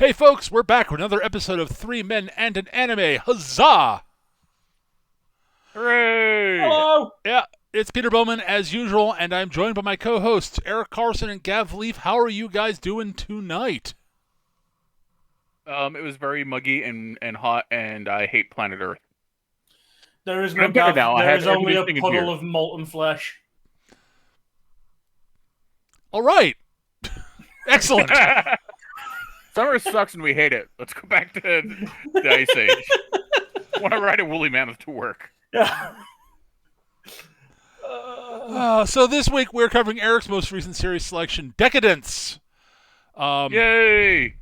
Hey folks, we're back with another episode of Three Men and an Anime. Huzzah! Hooray! Hello! Yeah, it's Peter Bowman as usual, and I'm joined by my co-hosts, Eric Carlson and Gav Leaf. How are you guys doing tonight? It was very muggy and hot, and I hate planet Earth. There is no I'm better Gav. now. I There had is air only a conditioning and puddle beer. of molten flesh. All right. Excellent. Summer sucks and we hate it. Let's go back to the Ice Age. I want to ride a woolly mammoth to work. Yeah. So this week we're covering Eric's most recent series selection, Deca-Dence. Yay!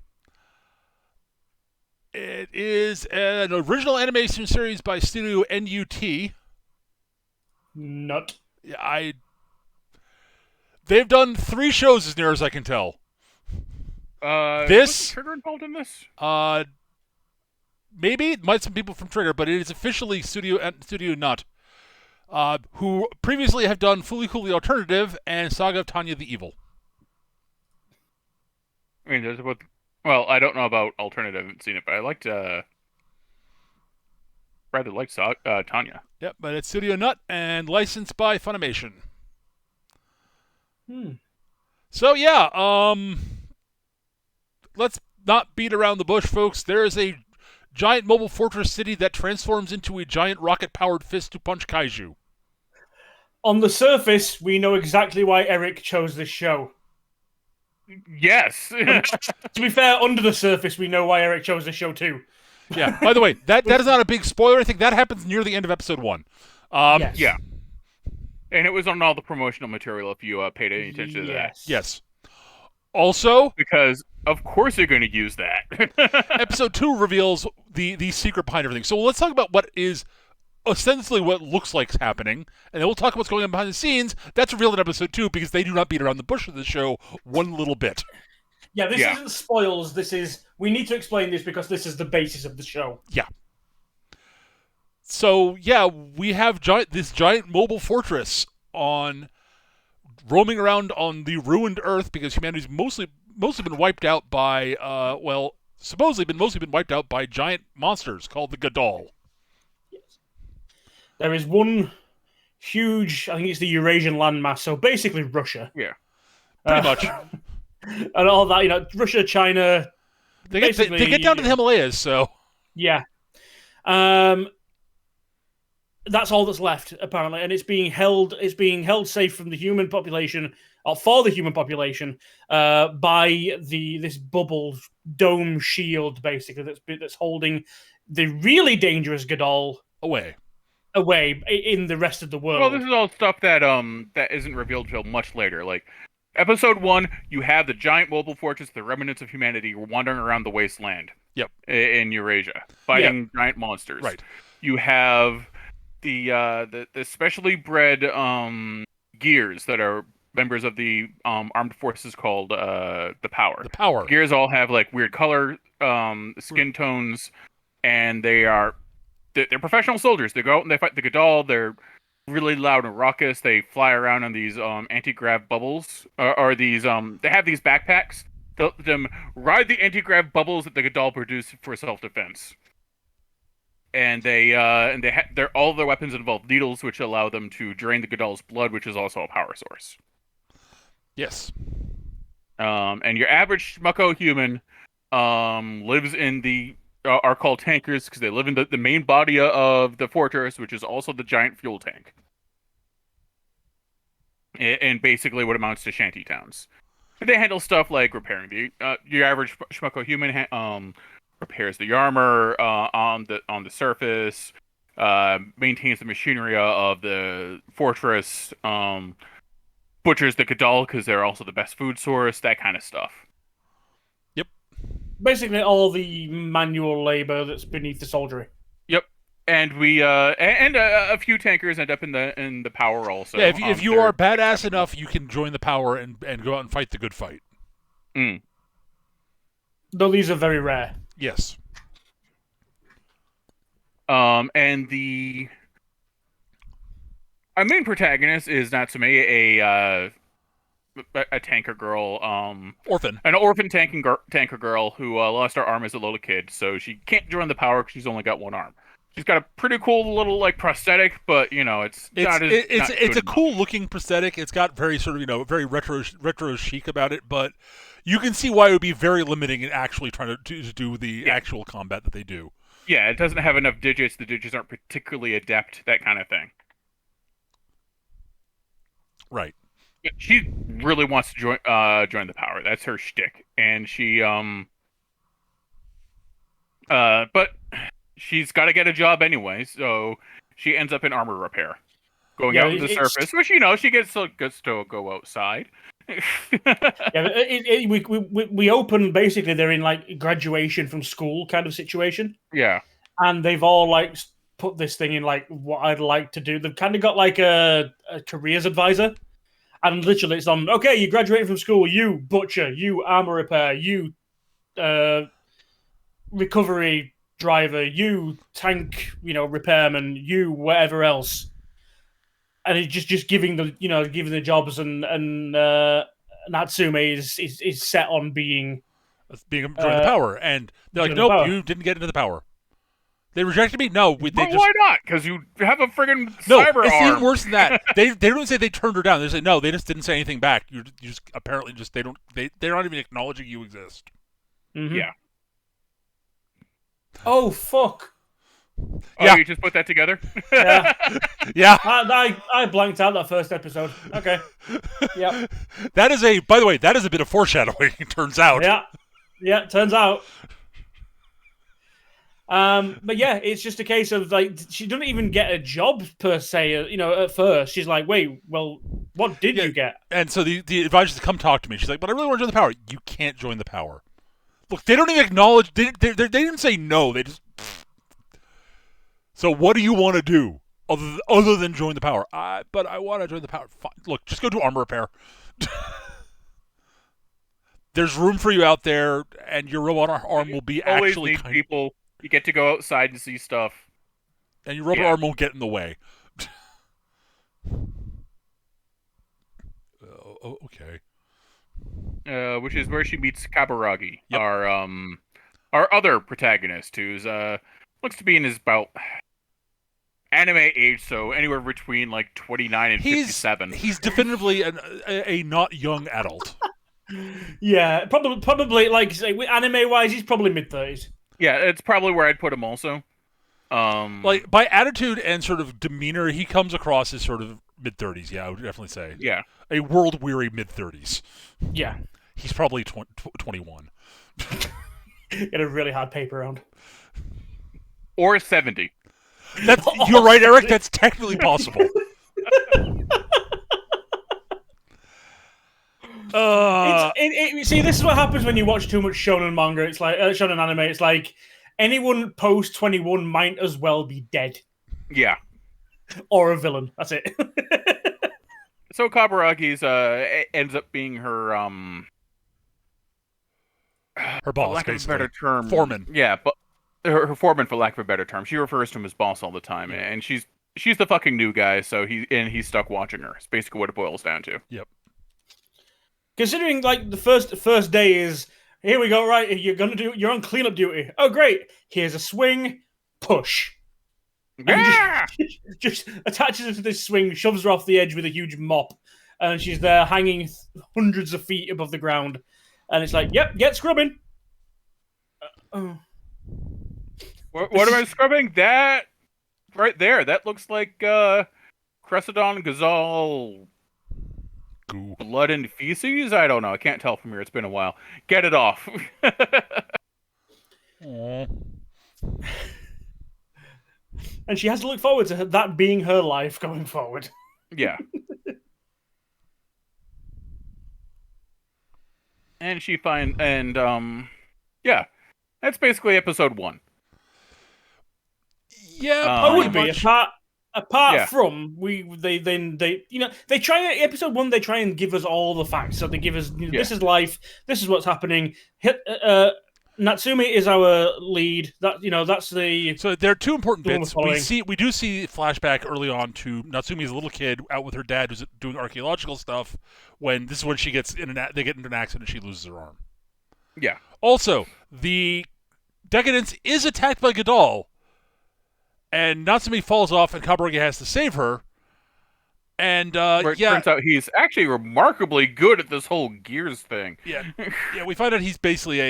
It is an original animation series by Studio NUT. Nut. They've done 3 shows as near as I can tell. Was Trigger involved in this? Maybe it might some people from Trigger, but it is officially Studio Nut, who previously have done Fooly Cooly Alternative and Saga of Tanya the Evil. I mean, there's about. Well, I don't know about Alternative. I haven't seen it, but I rather liked Tanya. Yep, but it's Studio Nut and licensed by Funimation. So yeah, let's not beat around the bush, folks. There is a giant mobile fortress city that transforms into a giant rocket-powered fist to punch kaiju. On the surface, we know exactly why Eric chose this show. Yes. To be fair, under the surface, we know why Eric chose this show too. Yeah. By the way, that is not a big spoiler. I think that happens near the end of episode 1. Yes. Yeah. And it was on all the promotional material if you paid any attention to that. Yes. Also, Because, of course, you're going to use that. episode 2 reveals the secret behind everything. So let's talk about what is ostensibly what looks like is happening, and then we'll talk about what's going on behind the scenes. That's revealed in episode 2 because they do not beat around the bush of the show one little bit. Yeah, this isn't spoils. We need to explain this because this is the basis of the show. Yeah. So, yeah, we have this giant mobile fortress roaming around on the ruined Earth because humanity's mostly been wiped out by, supposedly mostly been wiped out by giant monsters called the Gadol. There is one huge, I think it's the Eurasian landmass, so basically Russia. Yeah. Pretty much. And all that, Russia, China. They get down to the Himalayas, so. Yeah. That's all that's left, apparently, and it's being held safe from the human population, or for the human population, by this bubble dome shield, basically, that's holding the really dangerous Gadol away in the rest of the world. Well, this is all stuff that isn't revealed till much later. Like episode 1, you have the giant mobile fortress, the remnants of humanity, wandering around the wasteland. Yep. In Eurasia, fighting giant monsters. Right. You have the specially bred gears that are members of the armed forces called the Power. The Power. Gears all have like weird color skin tones, and they're professional soldiers. They go out and they fight the Gadol. They're really loud and raucous. They fly around on these anti-grav bubbles, or these they have these backpacks. Let them ride the anti-grav bubbles that the Gadol produce for self-defense. And all their weapons involve needles, which allow them to drain the Gadol's blood, which is also a power source. Yes. And your average schmucko human lives in the are called tankers because they live in the main body of the fortress, which is also the giant fuel tank. And basically what amounts to shanty towns. And they handle stuff like repairing your average schmucko human repairs the armor on the surface, maintains the machinery of the fortress, butchers the Gadol because they're also the best food source, that kind of stuff. Yep. Basically, all the manual labor that's beneath the soldiery. Yep. And we and a few tankers end up in the Power also. Yeah, if you are badass enough, you can join the Power and go out and fight the good fight. Though these are very rare. Yes. And our main protagonist is Natsume, a a tanker girl, Orphan. an orphan tanker girl who lost her arm as a little kid, so she can't join the power because she's only got one arm. She's got a pretty cool little like prosthetic, but it's not as it's a cool looking prosthetic. It's got very sort of very retro chic about it, but you can see why it would be very limiting in actually trying to do the actual combat that they do. Yeah, it doesn't have enough digits. The digits aren't particularly adept. That kind of thing. Right. But she really wants to join the power. That's her shtick, and she but she's got to get a job anyway, so she ends up in armor repair, going out on the surface, which she gets to go outside. We open basically they're in like graduation from school kind of situation. Yeah, and they've all like put this thing in like what I'd like to do. They've kind of got like a careers advisor, and literally it's on. Okay, you graduated from school. You butcher. You armor repair. You recovery driver. You tank. Repairman. You whatever else. And it's just giving the jobs, and Natsume is set on being joining the power, and they're like, nope, you didn't get into the power. They rejected me. No, why not? Because you have a friggin' cyber arm. It's even worse than that. They don't say they turned her down. They say no. They just didn't say anything back. You just apparently just they're not even acknowledging you exist. Mm-hmm. Yeah. Oh fuck. Oh, you just put that together? Yeah. Yeah. I blanked out that first episode. Okay. Yep. By the way, that is a bit of foreshadowing, it turns out. Yeah. Yeah, it turns out. But yeah, it's just a case of like she doesn't even get a job per se. At first she's like, "Wait, well, what did you get?" And so the advisor says, "Come talk to me." She's like, "But I really want to join the power." You can't join the power. Look, they don't even acknowledge. They didn't say no. They just. So what do you want to do other than join the power? But I want to join the power. Fine. Look, just go do armor repair. There's room for you out there, and your robot arm will be always actually need people. You get to go outside and see stuff, and your robot arm won't get in the way. Okay. Which is where she meets Kaburagi, our other protagonist, who's looks to be in his about anime age, so anywhere between like 29 and 57. He's definitively a not young adult. Yeah, probably like say anime wise, he's probably mid-30s. Yeah, it's probably where I'd put him also. Like by attitude and sort of demeanor, he comes across as sort of mid-30s. Yeah, I would definitely say. Yeah, a world-weary mid-30s. Yeah, he's probably 21. Get a really hard paper round. Or 70. You're right, Eric. That's technically possible. See, this is what happens when you watch too much shonen manga. It's like shonen anime. It's like anyone post 21 might as well be dead. Yeah, or a villain. That's it. So Kaburagi's ends up being her boss, for lack of a better term, foreman. Yeah, but her foreman, for lack of a better term. She refers to him as boss all the time, and she's the fucking new guy. So he's stuck watching her. It's basically what it boils down to. Yep. Considering like the first day is here we go, right? You're on cleanup duty. Oh great, here's a swing, push. Yeah! Just attaches her to this swing, shoves her off the edge with a huge mop, and she's there hanging hundreds of feet above the ground. And it's like, yep, get scrubbing. What am I scrubbing? That right there. That looks like Crescodon Gazal goo. Blood and feces? I don't know. I can't tell from here. It's been a while. Get it off. And she has to look forward to that being her life going forward. Yeah. And yeah, that's basically episode 1. Yeah, it would be apart from they try episode 1. They try and give us all the facts. So they give us this is life, this is what's happening. Natsumi is our lead. That's the So there are two important The one bits. we're We do see flashback early on to Natsumi as a little kid out with her dad who's doing archaeological stuff. When this is when she gets they get into an accident, and she loses her arm. Yeah. Also, the Deca-Dence is attacked by Gadol, and Natsumi falls off, and Kaburagi has to save her. And Where it turns out he's actually remarkably good at this whole Gears thing. yeah, we find out he's basically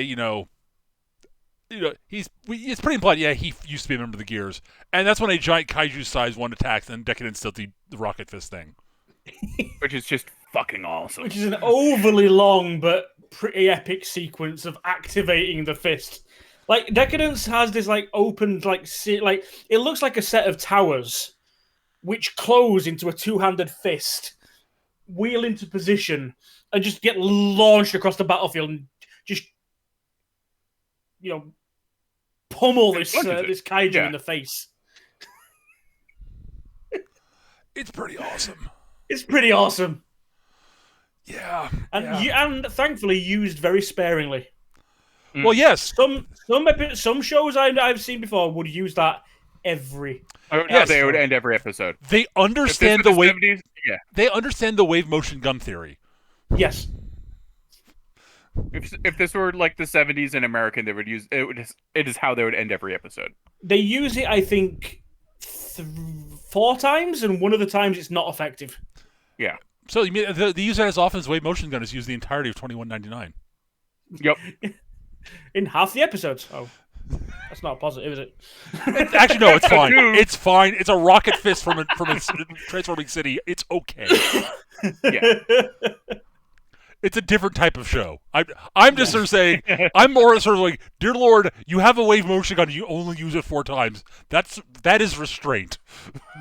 it's pretty implied. Yeah, he used to be a member of the Gears, and that's when a giant kaiju-sized one attacks, and Deca-Dence does the rocket fist thing, Which is just fucking awesome. which is an overly long but pretty epic sequence of activating the fist. Like Deca-Dence has this opened it looks like a set of towers, which close into a two-handed fist, wheel into position, and just get launched across the battlefield and just pummel this kaiju in the face. It's pretty awesome. It's pretty awesome. Yeah, And thankfully used very sparingly. Well, yes. Some shows I've seen before would use that every. Oh, no, they would end every episode. They understand the wave. 70s, yeah. They understand the wave motion gun theory. Yes. If this were like the 70s in American, they would use it. It is how they would end every episode. They use it, I think, 4 times, and one of the times it's not effective. Yeah. So you mean they use that as often as wave motion gun is used the entirety of 2199. Yep. In half the episodes. Oh, that's not positive, is it? Actually, no, it's fine. It's fine. It's a rocket fist from a transforming city. It's okay. Yeah. It's a different type of show. I'm just sort of saying. I'm more sort of like, dear Lord, you have a wave motion gun. You only use it 4 times. That is restraint.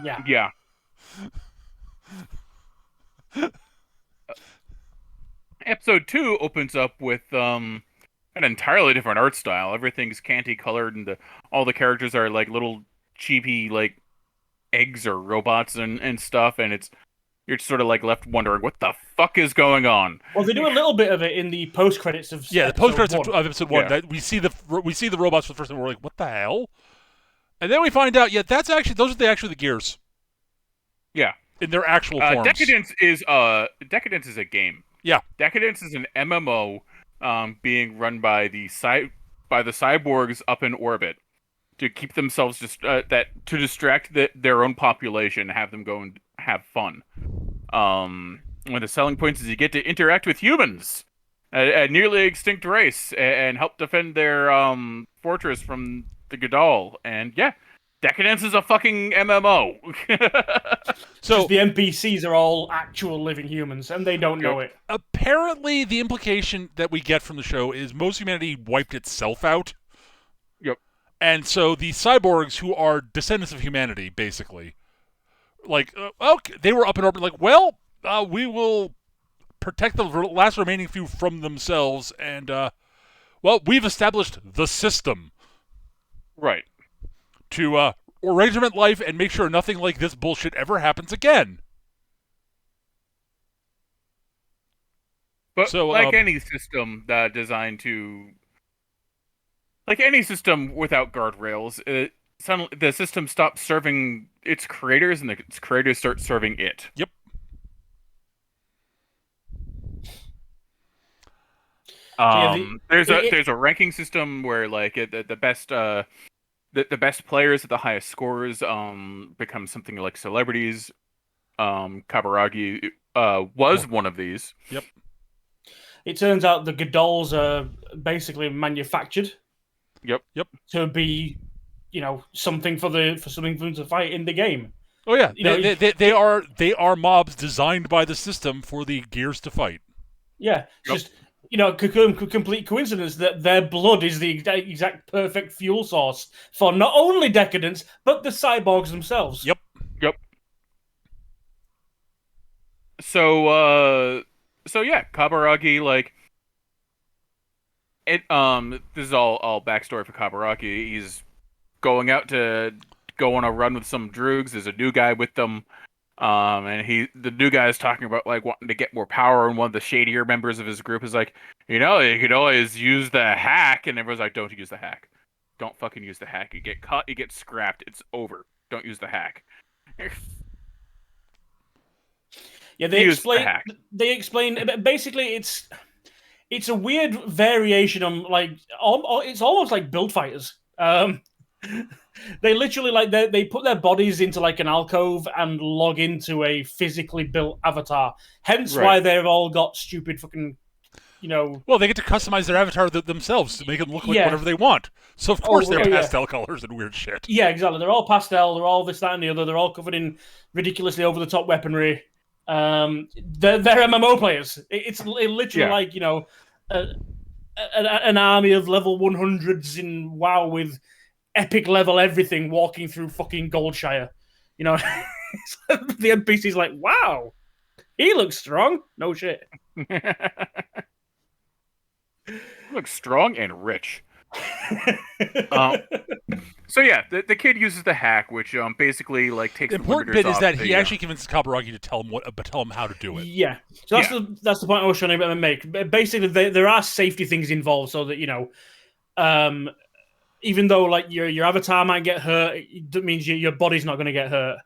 Yeah. Yeah. Episode 2 opens up with an entirely different art style. Everything's candy colored, and all the characters are like little cheapy like eggs or robots and stuff, and you're sort of like left wondering what the fuck is going on. Well, they do a little bit of it in the post credits of the post credits of episode 1. Yeah. That we see the robots for the first time. We're like, what the hell? And then we find out, those are actually the Gears. Yeah. In their actual forms. Deca-Dence is a game. Yeah. Deca-Dence is an MMO being run by the cyborgs up in orbit to keep themselves to distract their own population, have them go and have fun. One of the selling points is you get to interact with humans, a nearly extinct race, and help defend their fortress from the Gadol. And yeah, Deca-Dence is a fucking MMO. So the NPCs are all actual living humans, and they don't know it. Apparently, the implication that we get from the show is most humanity wiped itself out. Yep. And so the cyborgs, who are descendants of humanity, basically, they were up in orbit. We will protect the last remaining few from themselves, and we've established the system, right, to regiment life and make sure nothing like this bullshit ever happens again. But any system designed to, like any system without guardrails, suddenly the system stops serving its creators, and its creators start serving it. Yep. There's a ranking system where the best players at the highest scores become something like celebrities. Kaburagi was one of these. Yep. It turns out the Gadols are basically manufactured. Yep. To be, something for them to fight in the game. Oh yeah, they are mobs designed by the system for the Gears to fight. Yeah, just complete coincidence that their blood is the exact perfect fuel source for not only Deca-Dence but the cyborgs themselves. Yep. So yeah, Kaburagi, this is all backstory for Kaburagi. He's going out to go on a run with some droogs. There's a new guy with them. And the new guy is talking about like wanting to get more power, and one of the shadier members of his group is like, you could always use the hack, and everyone's like, don't use the hack. Don't fucking use the hack. You get caught, you get scrapped. It's over. Don't use the hack. Yeah, Use the hack. They explain. Basically, it's a weird variation on like it's almost like build fighters. They literally like they put their bodies into like an alcove and log into a physically built avatar. Hence why they've all got stupid fucking, Well, they get to customize their avatar themselves to make them look like whatever they want. So of course they're pastel colors and weird shit. Yeah, exactly. They're all pastel. They're all this, that, and the other. They're all covered in ridiculously over the top weaponry. They're MMO players. It's literally like an army of level 100s in WoW with epic level everything walking through fucking Goldshire. The NPC's like, wow, he looks strong. No shit. Looks strong and rich. So yeah, the kid uses the hack, which basically like takes the important bit is that he actually convinces Kaburagi to tell him how to do it. Yeah, so that's the point I was trying to make. Basically, there are safety things involved, so that even though like your avatar might get hurt, it means your body's not going to get hurt.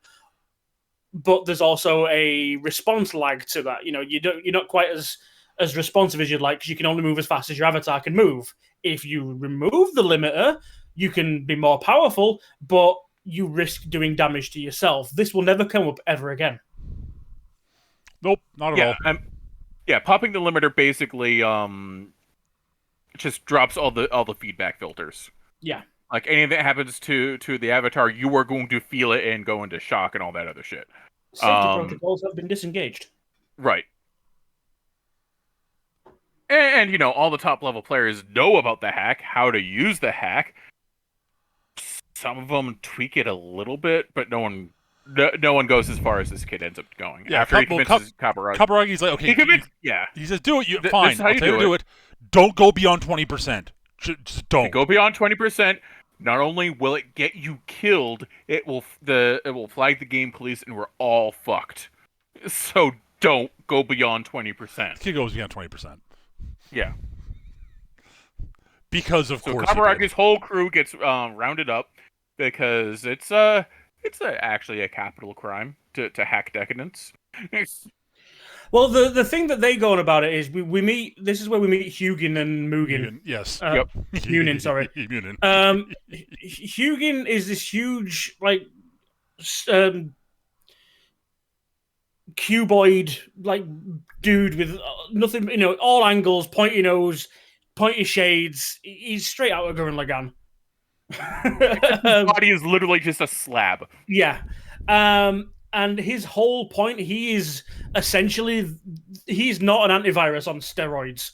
But there's also a response lag to that. You're not quite as responsive as you'd like because you can only move as fast as your avatar can move. If you remove the limiter, you can be more powerful, but you risk doing damage to yourself. This will never come up ever again. Nope, not at all. Popping the limiter basically just drops all the feedback filters. Yeah. Like anything that happens to the avatar, you are going to feel it and go into shock and all that other shit. Safety protocols have been disengaged. Right. And all the top level players know about the hack, how to use the hack. Some of them tweak it a little bit, but no one goes as far as this kid ends up going. Yeah, after he convinces Kaburagi. Kaburagi's like, okay, he says, do it. Fine, I'll tell you to do it. Don't go beyond 20%. Just don't. Go beyond 20%. Not only will it get you killed, it will flag the game police, and we're all fucked. So don't go beyond 20%. Kid goes beyond 20%. Yeah. Because of course, Kaburagi's whole crew gets rounded up because it's actually a capital crime to hack Deca-Dence. Well, the thing that they go on about it is we meet. This is where we meet Hugin and Mugen. Yes. Yep. Munin, sorry. Munin. Hugin is this huge cuboid dude with nothing. All angles, pointy nose, pointy shades. He's straight out of Gurren Lagann. His body is literally just a slab. Yeah. And his whole point, he's not an antivirus on steroids.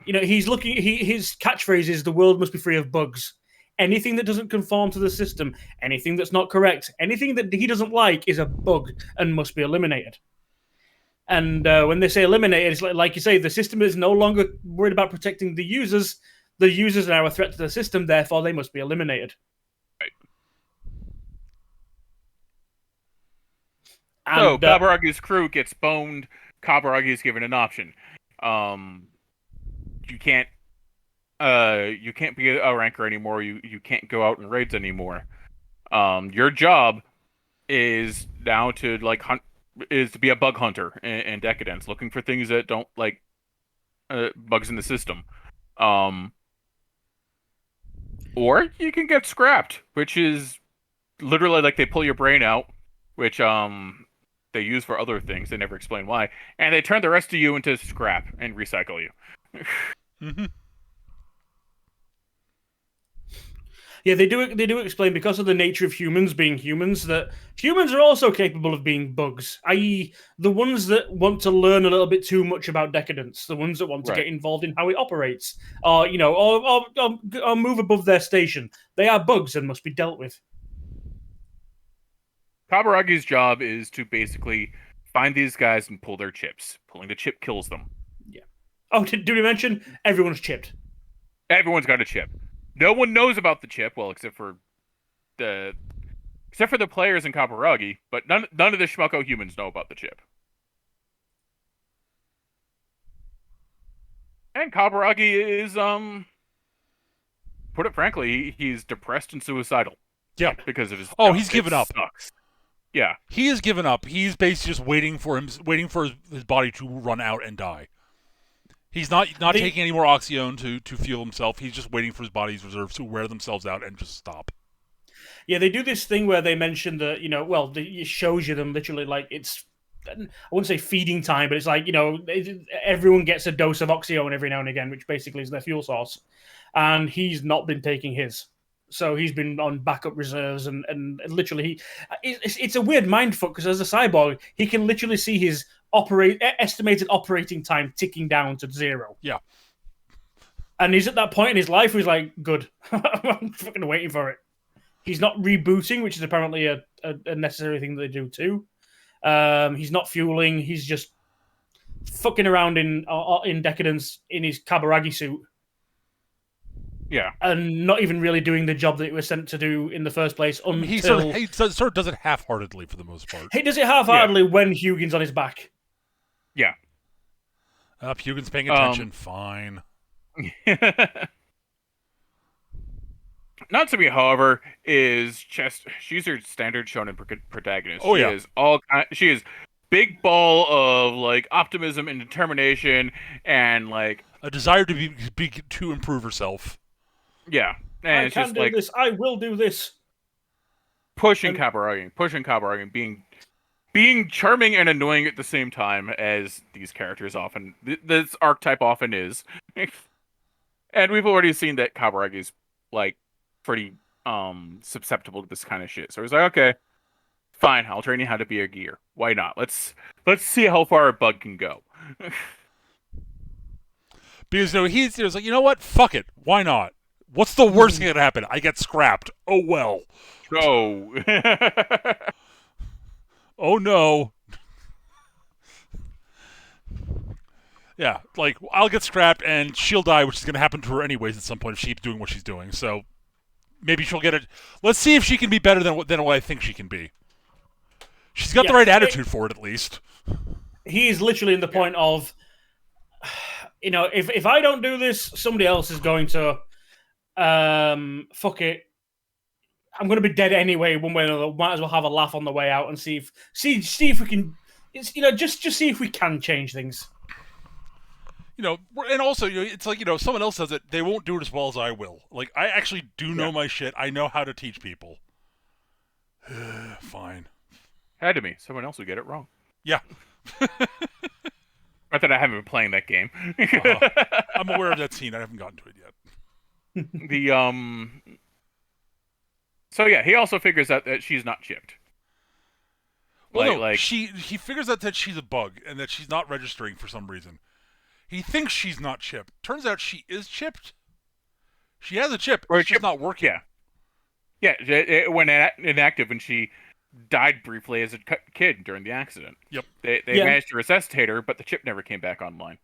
His catchphrase is, the world must be free of bugs. Anything that doesn't conform to the system, anything that's not correct, anything that he doesn't like is a bug and must be eliminated. And when they say eliminated, it's like you say, the system is no longer worried about protecting the users. The users are now a threat to the system, therefore they must be eliminated. Right. So Kaburagi's crew gets boned. Kaburagi is given an option. You can't be a ranker anymore. You can't go out in raids anymore. Your job is now to to be a bug hunter in Deca-Dence, looking for things that don't bugs in the system. Or you can get scrapped, which is literally like they pull your brain out, which they use for other things. They never explain why, and they turn the rest of you into scrap and recycle you. Mm-hmm. Yeah, they do explain, because of the nature of humans being humans, that humans are also capable of being bugs, i.e. the ones that want to learn a little bit too much about Deca-Dence, the ones that want to get involved in how it operates, or move above their station. They are bugs and must be dealt with. Kaburagi's job is to basically find these guys and pull their chips. Pulling the chip kills them. Yeah. Oh, did we mention everyone's chipped? Everyone's got a chip. No one knows about the chip, well, except for the except for the players in Kaburagi, but none of the schmucko humans know about the chip. And Kaburagi is put it frankly, he's depressed and suicidal. Yeah. Because of his Oh, job. he's given up. Sucks. Yeah. He has given up. He's basically just waiting for his body to run out and die. He's not taking any more Oxyone to fuel himself. He's just waiting for his body's reserves to wear themselves out and just stop. Yeah, they do this thing where they mention that, it shows you them literally like it's, I wouldn't say feeding time, but it's like, everyone gets a dose of Oxyone every now and again, which basically is their fuel source. And he's not been taking his. So he's been on backup reserves and literally it's a weird mindfuck because as a cyborg, he can literally see his estimated operating time ticking down to 0. Yeah. And he's at that point in his life where he's like, good, I'm fucking waiting for it. He's not rebooting, which is apparently a necessary thing that they do too. He's not fueling. He's just fucking around in Deca-Dence in his Kaburagi suit. Yeah. And not even really doing the job that he was sent to do in the first place until... He sort of does it half-heartedly for the most part. He does it half-heartedly when Hugin's on his back. Yeah. Hugin's paying attention. Fine. Natsumi, however, is she's your standard shonen protagonist. Oh, yeah. She is big ball of like optimism and determination and like a desire to improve herself. Yeah. And I it's can just do like this. I will do this. pushing Kaburagi, being charming and annoying at the same time, as these characters often, this archetype often is. And we've already seen that Kaburagi's like pretty susceptible to this kind of shit. So he's like, okay, fine, I'll train you how to be a gear. Why not? Let's see how far a bug can go. Because he's like, you know what? Fuck it. Why not? What's the worst thing that happen? I get scrapped. Oh well. Oh. Oh no. Yeah, like I'll get scrapped and she'll die, which is going to happen to her anyways at some point if she keeps doing what she's doing. So maybe she'll get it. Let's see if she can be better than what I think she can be. She's got the right attitude for it, at least. He is literally in the point of, if I don't do this, somebody else is going to. Fuck it. I'm going to be dead anyway. One way or another. Might as well have a laugh on the way out and see if we can. Just see if we can change things. And also, it's like, if someone else does it, they won't do it as well as I will. Like, I actually do know my shit. I know how to teach people. Fine. Had to be. Someone else would get it wrong. Yeah. Not that I haven't been playing that game. I'm aware of that scene. I haven't gotten to it yet. So yeah, he also figures out that she's not chipped. Well, he figures out that she's a bug and that she's not registering for some reason. He thinks she's not chipped. Turns out she is chipped. She has a chip. It's just not working. Yeah. It went inactive when she died briefly as a kid during the accident. Yep. They managed to resuscitate her, but the chip never came back online.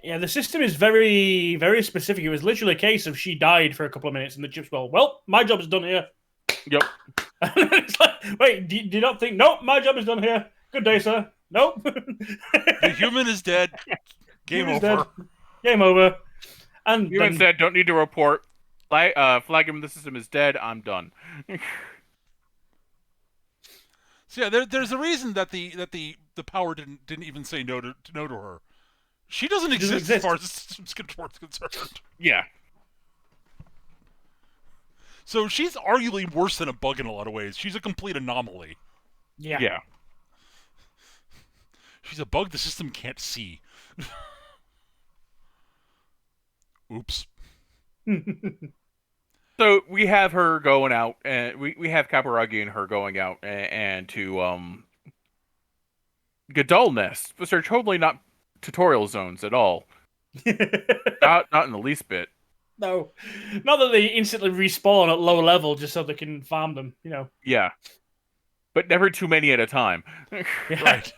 Yeah, the system is very, very specific. It was literally a case of she died for a couple of minutes and the chip's well, my job is done here. Yep. It's like, wait, do you not think, nope, my job is done here. Good day, sir. Nope. The human is dead. Game over. Dead. Game over. And human said, don't need to report. Flag him, the system is dead, I'm done. So yeah, there's a reason that the power didn't even say no to her. She doesn't exist as far as the system's concerned. Yeah. So she's arguably worse than a bug in a lot of ways. She's a complete anomaly. Yeah. She's a bug the system can't see. Oops. So we have her going out, and we have Kaburagi and her going out and to Gadol Nest, which are totally not tutorial zones at all. not in the least bit. No, not that they instantly respawn at low level just so they can farm them. Yeah, but never too many at a time. Right.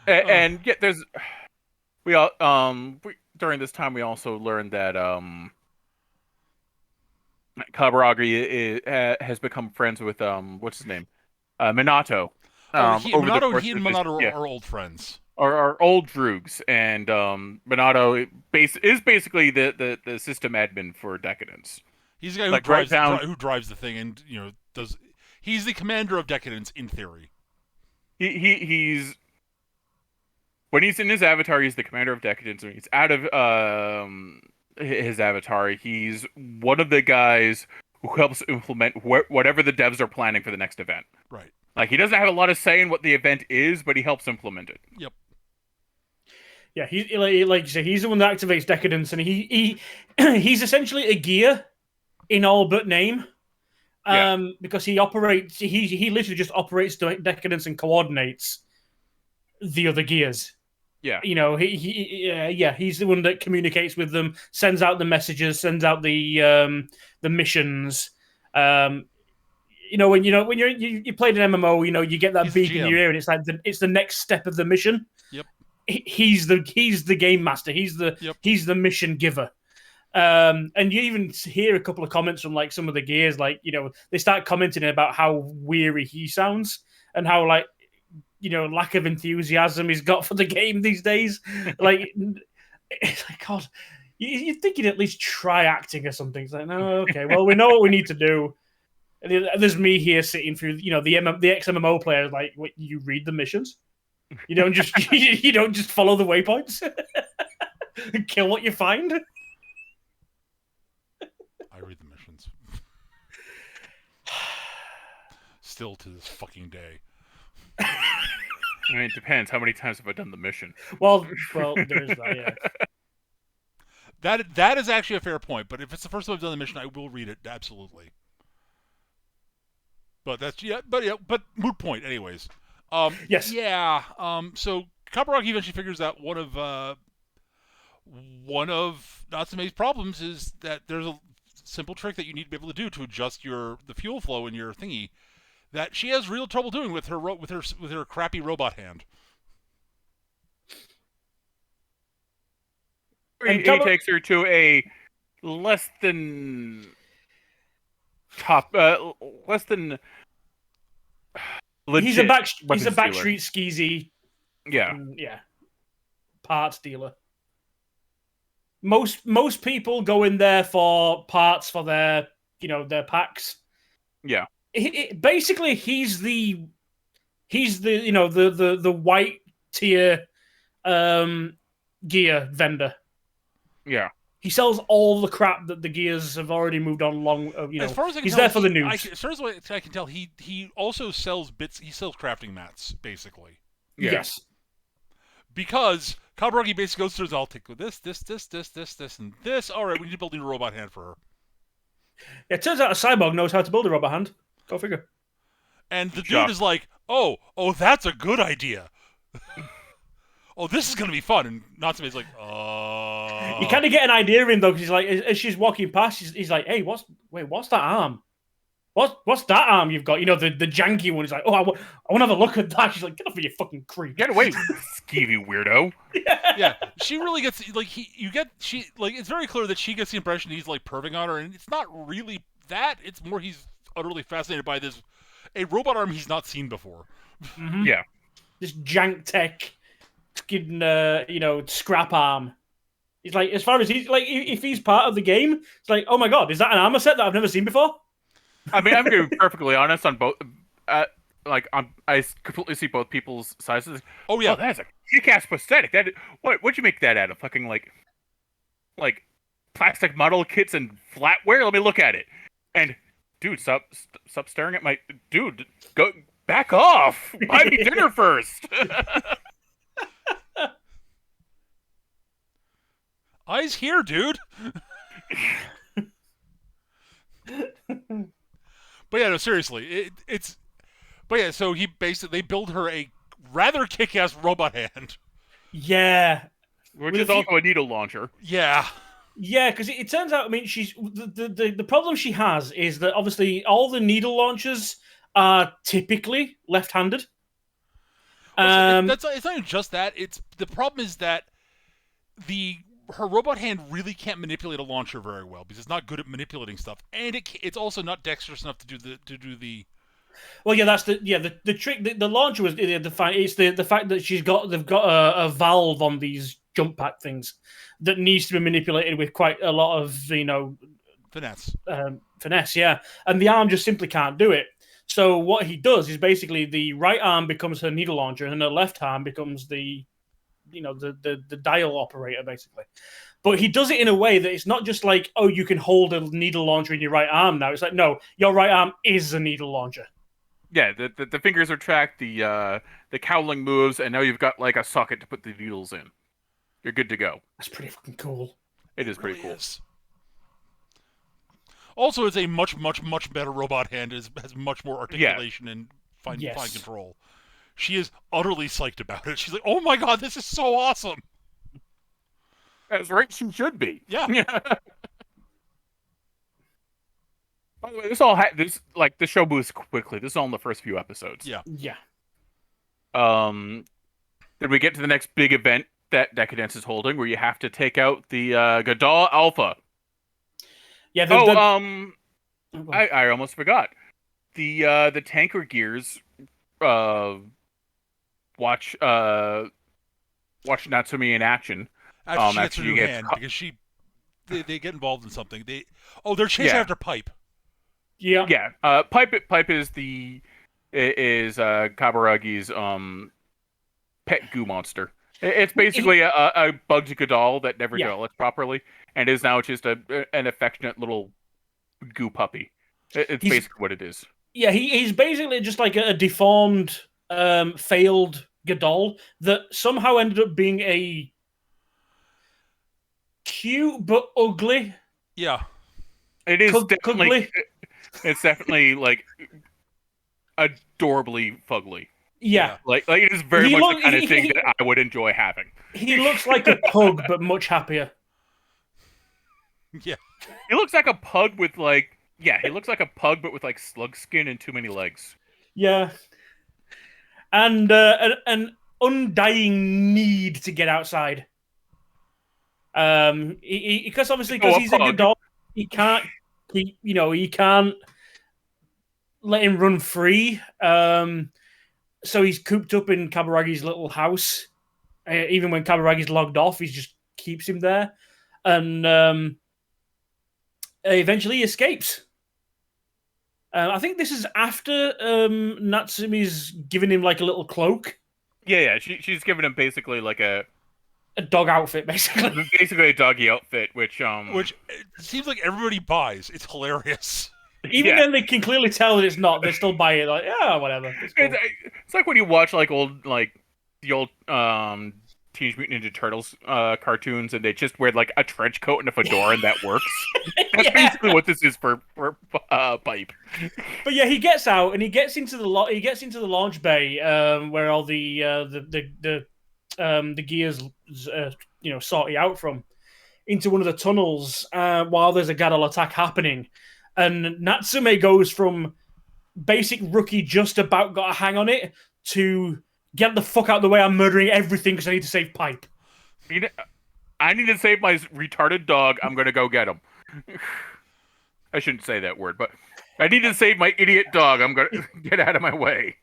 And yet there's during this time we also learned that Kaburagi has become friends with what's his name, Minato. Over the course He and of this, Minato yeah, are old friends. are old droogs, and Minato is basically the system admin for Decadence. He's the guy Like right down, who drives the thing, and does. He's the commander of Decadence in theory. he's when he's in his avatar, he's the commander of Decadence. When he's out of his avatar, he's one of the guys who helps implement whatever the devs are planning for the next event. Right. Like, he doesn't have a lot of say in what the event is, but he helps implement it. Yep. Yeah, he's like you say, he's the one that activates Decadence, and he's essentially a gear in all but name. Because he operates, he literally just operates Decadence and coordinates the other gears. Yeah. He's the one that communicates with them, sends out the messages, sends out the missions. When you played an MMO, you get that beep in your ear, and it's like it's the next step of the mission. Yep. He's the game master. He's the mission giver. And you even hear a couple of comments from like some of the gears, like they start commenting about how weary he sounds and how lack of enthusiasm he's got for the game these days. Like, it's like, God, you'd think he'd at least try acting or something. It's like, no, okay, well, we know what we need to do. And there's me here sitting through, the ex-MMO players, like, what, you read the missions? You don't just you don't just follow the waypoints and kill what you find. I read the missions. Still to this fucking day. I mean, it depends. How many times have I done the mission? Well, there's that, yeah. That is actually a fair point, but if it's the first time I've done the mission, I will read it, absolutely. But but moot point, anyways. Yes. Yeah. So Kaburagi eventually figures out one of Natsume's problems is that there's a simple trick that you need to be able to do to adjust the fuel flow in your thingy that she has real trouble doing with her crappy robot hand. He takes her to a less than legit. He's a backstreet skeezy. Yeah. Parts dealer. Most people go in there for parts for their packs. Yeah. Basically, he's the white tier gear vendor. Yeah. He sells all the crap that the gears have already moved on long. As far as I can he's tell, there for the news. As far as I can tell, he also sells bits. He sells crafting mats, basically. Yeah. Yes. Because Kaburagi basically goes through, I'll take this, and this. All right, we need to build a new robot hand for her. It turns out a cyborg knows how to build a robot hand. Go figure. And the dude is like, oh, that's a good idea. Oh, this is going to be fun. And Natsume's like, You kind of get an idea in, though, because he's like, as she's walking past, he's like, hey, what's that arm? What's that arm you've got? The janky one. He's like, oh, I want to have a look at that. She's like, get off of you fucking creep. Get away, skeevy weirdo. Yeah, she really gets, it's very clear that she gets the impression he's, perving on her, and it's not really that. It's more he's utterly fascinated by a robot arm he's not seen before. Mm-hmm. Yeah. This jank tech, scrap arm. He's like, as far as he's like, if he's part of the game, it's like, oh my God, is that an armor set that I've never seen before? I mean, I'm going to be perfectly honest on both. I completely see both people's sizes. Oh yeah, that's a kick-ass prosthetic. What'd you make that out of? Fucking like plastic model kits and flatware. Let me look at it. And dude, stop staring at my dude. Go back off. Buy me dinner first. Eyes here, dude. But yeah, no, seriously, it's. But yeah, so they build her a rather kick-ass robot hand. Yeah, which is also a needle launcher. Yeah. Yeah, because it turns out, I mean, she's the problem she has is that obviously all the needle launchers are typically left-handed. It's not even just that. The problem is that the her robot hand really can't manipulate a launcher very well because it's not good at manipulating stuff, and it's also not dexterous enough to do the. Well, yeah, that's the trick. The launcher was the fact. It's the fact that they've got a valve on these jump pack things that needs to be manipulated with quite a lot of finesse. Yeah, and the arm just simply can't do it. So what he does is basically the right arm becomes her needle launcher, and the left arm becomes the dial operator, basically. But he does it in a way that it's not just like, oh, you can hold a needle launcher in your right arm now. It's like, no, your right arm is a needle launcher. Yeah, the fingers are tracked, the cowling moves, and now you've got like a socket to put the needles in. You're good to go. That's pretty fucking cool. It is pretty cool. Also, it's a much, much, much better robot hand. It has much more articulation and fine control. She is utterly psyched about it. She's like, "Oh my god, this is so awesome!" That's right. She should be. Yeah. By the way, the show moves quickly. This is all in the first few episodes. Yeah. Yeah. Then we get to the next big event that Deca-Dence is holding, where you have to take out the Gadol Alpha. Yeah. I almost forgot. The tanker gears watch Natsume in action. After she gets her new hand, because they get involved in something. They're chasing after Pipe. Yeah. Yeah. Pipe is Kabaragi's pet goo monster. It's basically a bugged Gadol that never developed properly, and is now just an affectionate little goo puppy. It's basically what it is. Yeah, he's basically just like a deformed, failed Gadol that somehow ended up being a cute but ugly. Yeah, it is definitely. It's definitely like adorably fugly. Yeah, like it is very much the kind of thing that I would enjoy having. He looks like a pug, but much happier. Yeah, he looks like a pug with like. Yeah, he looks like a pug, but with like slug skin and too many legs. Yeah, and an undying need to get outside. Because obviously, because he's a good dog, he can't let him run free. So he's cooped up in Kabaragi's little house. Even when Kabaragi's logged off, he just keeps him there, and eventually he escapes. I think this is after Natsume's given him like a little cloak. Yeah. She's given him basically like a dog outfit, basically. Basically a doggy outfit, which it seems like everybody buys. It's hilarious. Even then, they can clearly tell that it's not. They still buy it. Like, yeah, whatever. It's cool. It's like when you watch like the old Teenage Mutant Ninja Turtles cartoons, and they just wear like a trench coat and a fedora, and that works. That's basically what this is for Pipe. But yeah, he gets out and he gets into the launch bay where all the gears sort you out from, into one of the tunnels while there's a Gadol attack happening. And Natsume goes from basic rookie, just about got a hang on it, to get the fuck out of the way, I'm murdering everything because I need to save Pipe. I need to save my retarded dog, I'm going to go get him. I shouldn't say that word, but I need to save my idiot dog, I'm going to get out of my way.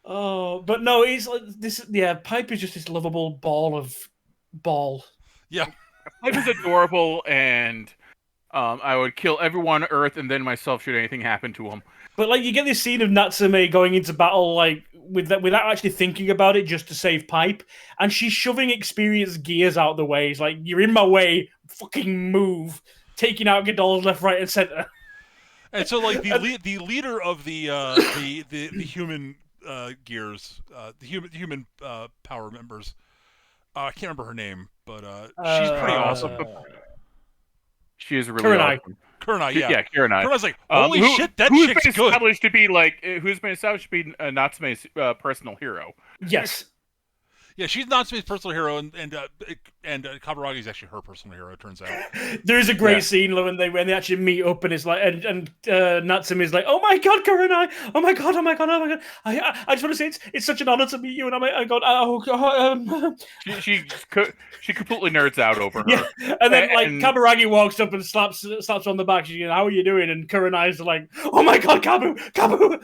Oh, but no, he's like this. Yeah, Pipe is just this lovable ball. Yeah. Pipe is adorable, and I would kill everyone on Earth and then myself should anything happen to him. But like, you get this scene of Natsume going into battle like without actually thinking about it, just to save Pipe, and she's shoving experienced gears out the way. It's like, you're in my way, fucking move, taking out Gadol's left, right, and center. And so, like the leader of the human gears, the human power members. I can't remember her name, but she's pretty awesome. She is really awesome. Kurenai, yeah. Yeah, Kurenai. Kurenai's like, holy shit, that chick's good. Who's been established to be Natsume's personal hero. Yes. Yeah, she's Natsume's personal hero, and Kaburagi's actually her personal hero. It turns out. There is a great scene when they actually meet up, and it's like, and Natsume is like, "Oh my god, Kurenai! Oh my god! Oh my god! Oh my god! I just want to say it's such an honor to meet you." And I got She completely nerds out over her. Yeah, and then Kaburagi walks up and slaps her on the back. She's like, "How are you doing?" And Kurenai's like, "Oh my god, Kabu!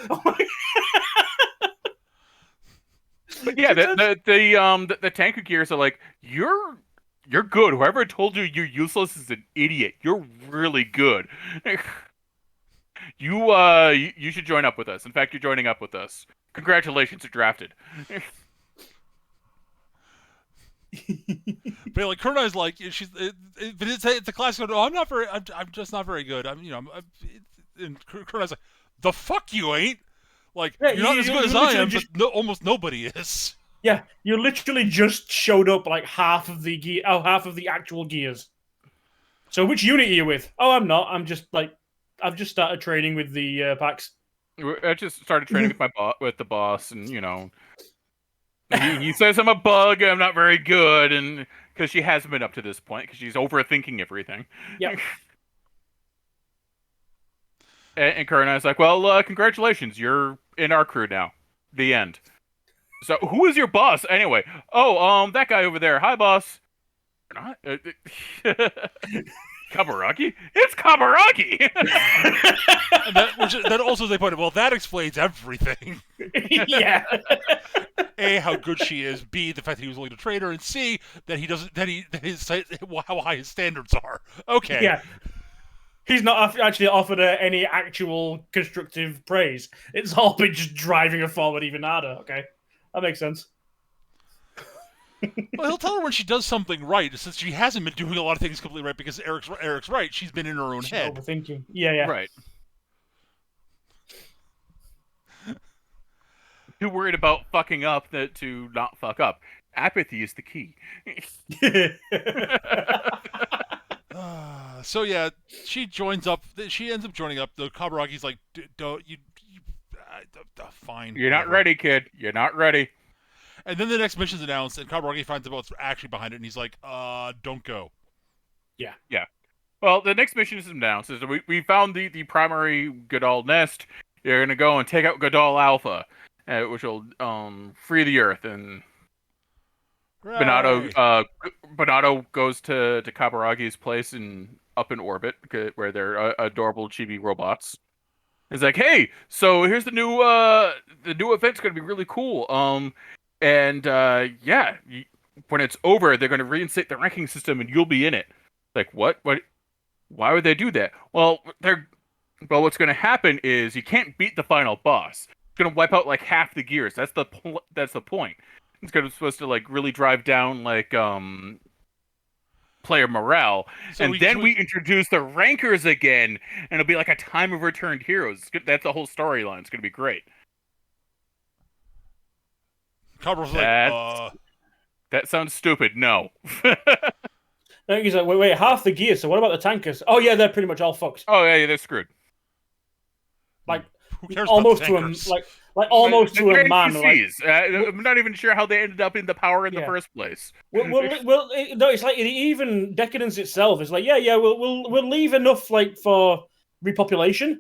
Oh my." But yeah, the Tanku Gears are like, you're good. Whoever told you you're useless is an idiot. You're really good. You should join up with us. In fact, you're joining up with us. Congratulations, you're drafted. But like Kurenai's like but it's a classic. Oh, I'm just not very good. And Kurenai's like, the fuck you ain't. Like, you're not as good as I am, but almost nobody is. Yeah, you literally just showed up like half of the actual gears. So which unit are you with? Oh, I'm not. I've just started training with the packs. I just started training with the boss, and he says I'm a bug. I'm not very good, and because she hasn't been up to this point, because she's overthinking everything. Yeah. And Kurenai's like, well, congratulations, you're in our crew now. The end. So, who is your boss, anyway? Oh, that guy over there. Hi, boss. Not Kaburagi? It's Kaburagi! That also, they pointed, well, that explains everything. Yeah. A, how good she is. B, the fact that he was willing to trade her. And C, that how high his standards are. Okay. Yeah. He's not actually offered her any actual constructive praise. It's all been just driving her forward even harder. Okay, that makes sense. Well, he'll tell her when she does something right, since she hasn't been doing a lot of things completely right, because Eric's right. She's been in her own head. Overthinking. Yeah. Right. Too worried about fucking up to not fuck up. Apathy is the key. So yeah, she joins up. She ends up joining up. The Kaburagi's like, "Don't you? Fine. You're not ready, kid. You're not ready." And then the next mission's announced, and Kaburagi finds out what's actually behind it, and he's like, don't go." Yeah. Well, the next mission is announced. We found the primary Godal nest. You're gonna go and take out Godal Alpha, which will free the Earth. And Bonato goes to Kaburagi's place up in orbit, where they're adorable chibi robots. He's like, "Hey, so here's the new event's gonna be really cool. When it's over, they're gonna reinstate the ranking system, and you'll be in it." Like, what? What? Why would they do that? Well, what's gonna happen is you can't beat the final boss. It's gonna wipe out like half the gears. That's the point. It's supposed to like really drive down like player morale, so we introduce the rankers again, and it'll be like a time of returned heroes. That's the whole storyline. It's gonna be great. That sounds stupid. No. He's like, wait, half the gears. So what about the tankers? Oh yeah, they're pretty much all fucked. Oh yeah, they're screwed. Like, who cares almost about the tankers? almost to a man. I'm not even sure how they ended up in the power in the first place. No, it's like even Deca-Dence itself is like, we'll leave enough like for repopulation.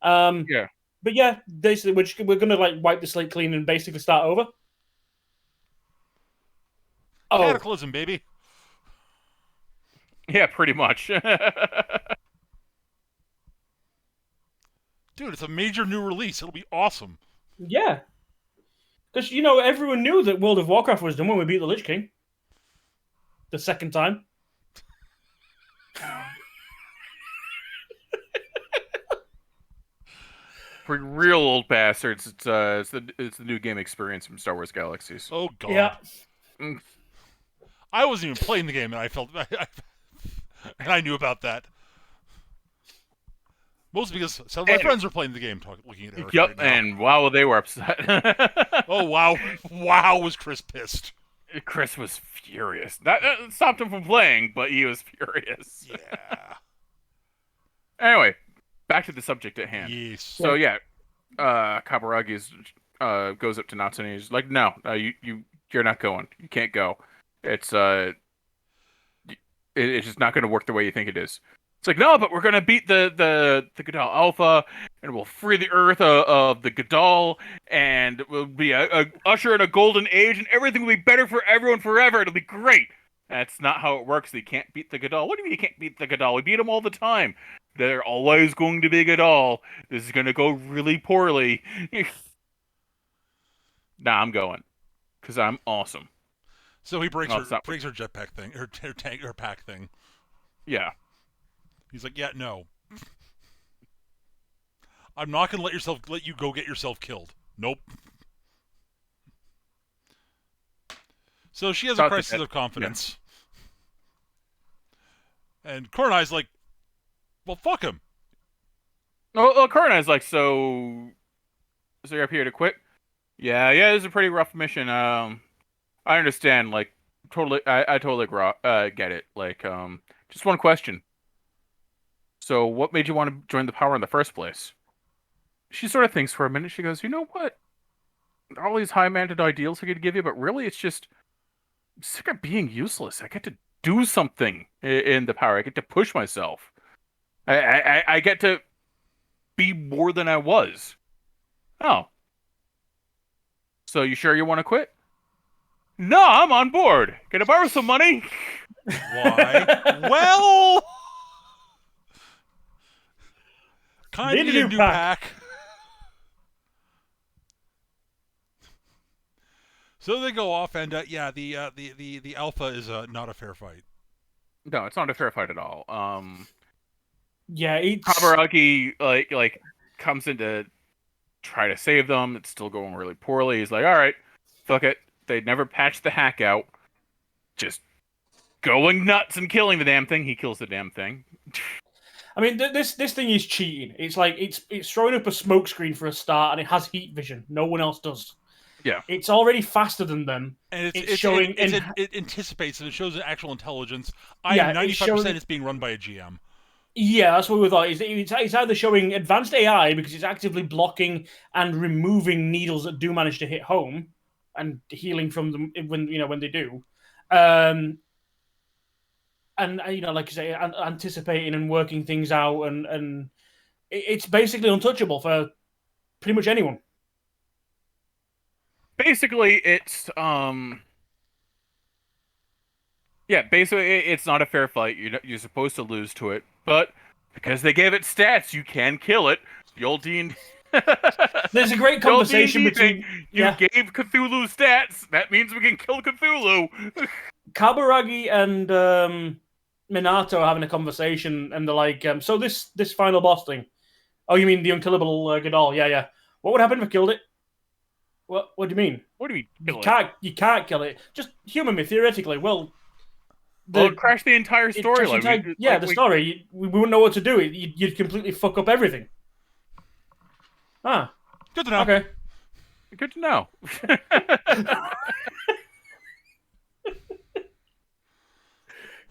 But yeah, basically we're gonna like wipe the slate clean and basically start over. Cataclysm, baby. Yeah, pretty much. Dude, it's a major new release. It'll be awesome. Yeah. Because, everyone knew that World of Warcraft was done when we beat the Lich King. The second time. For real old bastards, it's the new game experience from Star Wars Galaxies. Oh, God. Yeah. I wasn't even playing the game, and and I knew about that. Mostly because some of my friends were playing the game, looking at Eric. Yep, right now. and wow, they were upset. Oh, wow. Wow, was Chris pissed. Chris was furious. That stopped him from playing, but he was furious. Yeah. Anyway, back to the subject at hand. Yes. So, Kaburagi goes up to Natsume and he's like, no, you you're not going. You can't go. It's it's just not going to work the way you think it is. It's like, no, but we're going to beat the Gadol Alpha, and we'll free the Earth of the Gadol, and we'll be a usher in a golden age, and everything will be better for everyone forever. It'll be great. That's not how it works. You can't beat the Gadol. What do you mean you can't beat the Gadol? We beat them all the time. They're always going to be Gadol. This is going to go really poorly. Nah, I'm going. Because I'm awesome. So he breaks No, her it's not- jetpack thing, her tank, her pack thing. Yeah. He's like, yeah, no. I'm not gonna let you go get yourself killed. Nope. So she has a Not crisis that- of confidence. And Coronai's like, well, fuck him. Well, Kurna's like, so you're up here to quit? Yeah, this is a pretty rough mission. I understand, like, totally, I totally get it. Like, just one question. So, what made you want to join the power in the first place? She sort of thinks for a minute. She goes, you know what? There are all these high-minded ideals I could give you, but really, it's just I'm sick of being useless. I get to do something in the power. I get to push myself. I get to be more than I was. Oh. So you sure you want to quit? No, I'm on board. Can I borrow some money? Why? Well, kind of Need need a new pack. So they go off, and the Alpha is not a fair fight. No, it's not a fair fight at all. Yeah, it's Kabaragi like comes in to try to save them. It's still going really poorly. He's like, all right, fuck it. They never patched the hack out. Just going nuts and killing the damn thing. He kills the damn thing. I mean, this thing is cheating. It's like it's throwing up a smoke screen for a start, and it has heat vision. No one else does. Yeah, it's already faster than them, and it's showing. It anticipates and it shows an actual intelligence. I Yeah, am it's 95% it's being run by a GM. Yeah, that's what we thought. It's either showing advanced AI because it's actively blocking and removing needles that do manage to hit home and healing from them when they do, and like you say, anticipating and working things out, and it's basically untouchable for pretty much anyone. basically it's it's not a fair fight. You're supposed to lose to it, but because they gave it stats, you can kill it. The old D&D. There's a great conversation between you gave Cthulhu stats. That means we can kill Cthulhu. Kaburagi and Minato are having a conversation, and they're like, "So this final boss thing? Oh, you mean the unkillable Gadol? Yeah. What would happen if I killed it? What do you mean? What do we kill You can't kill it. Just human me theoretically. Well, it crashed the entire storyline. The story. We wouldn't know what to do. You'd completely fuck up everything. Ah, good to know. Okay, good to know.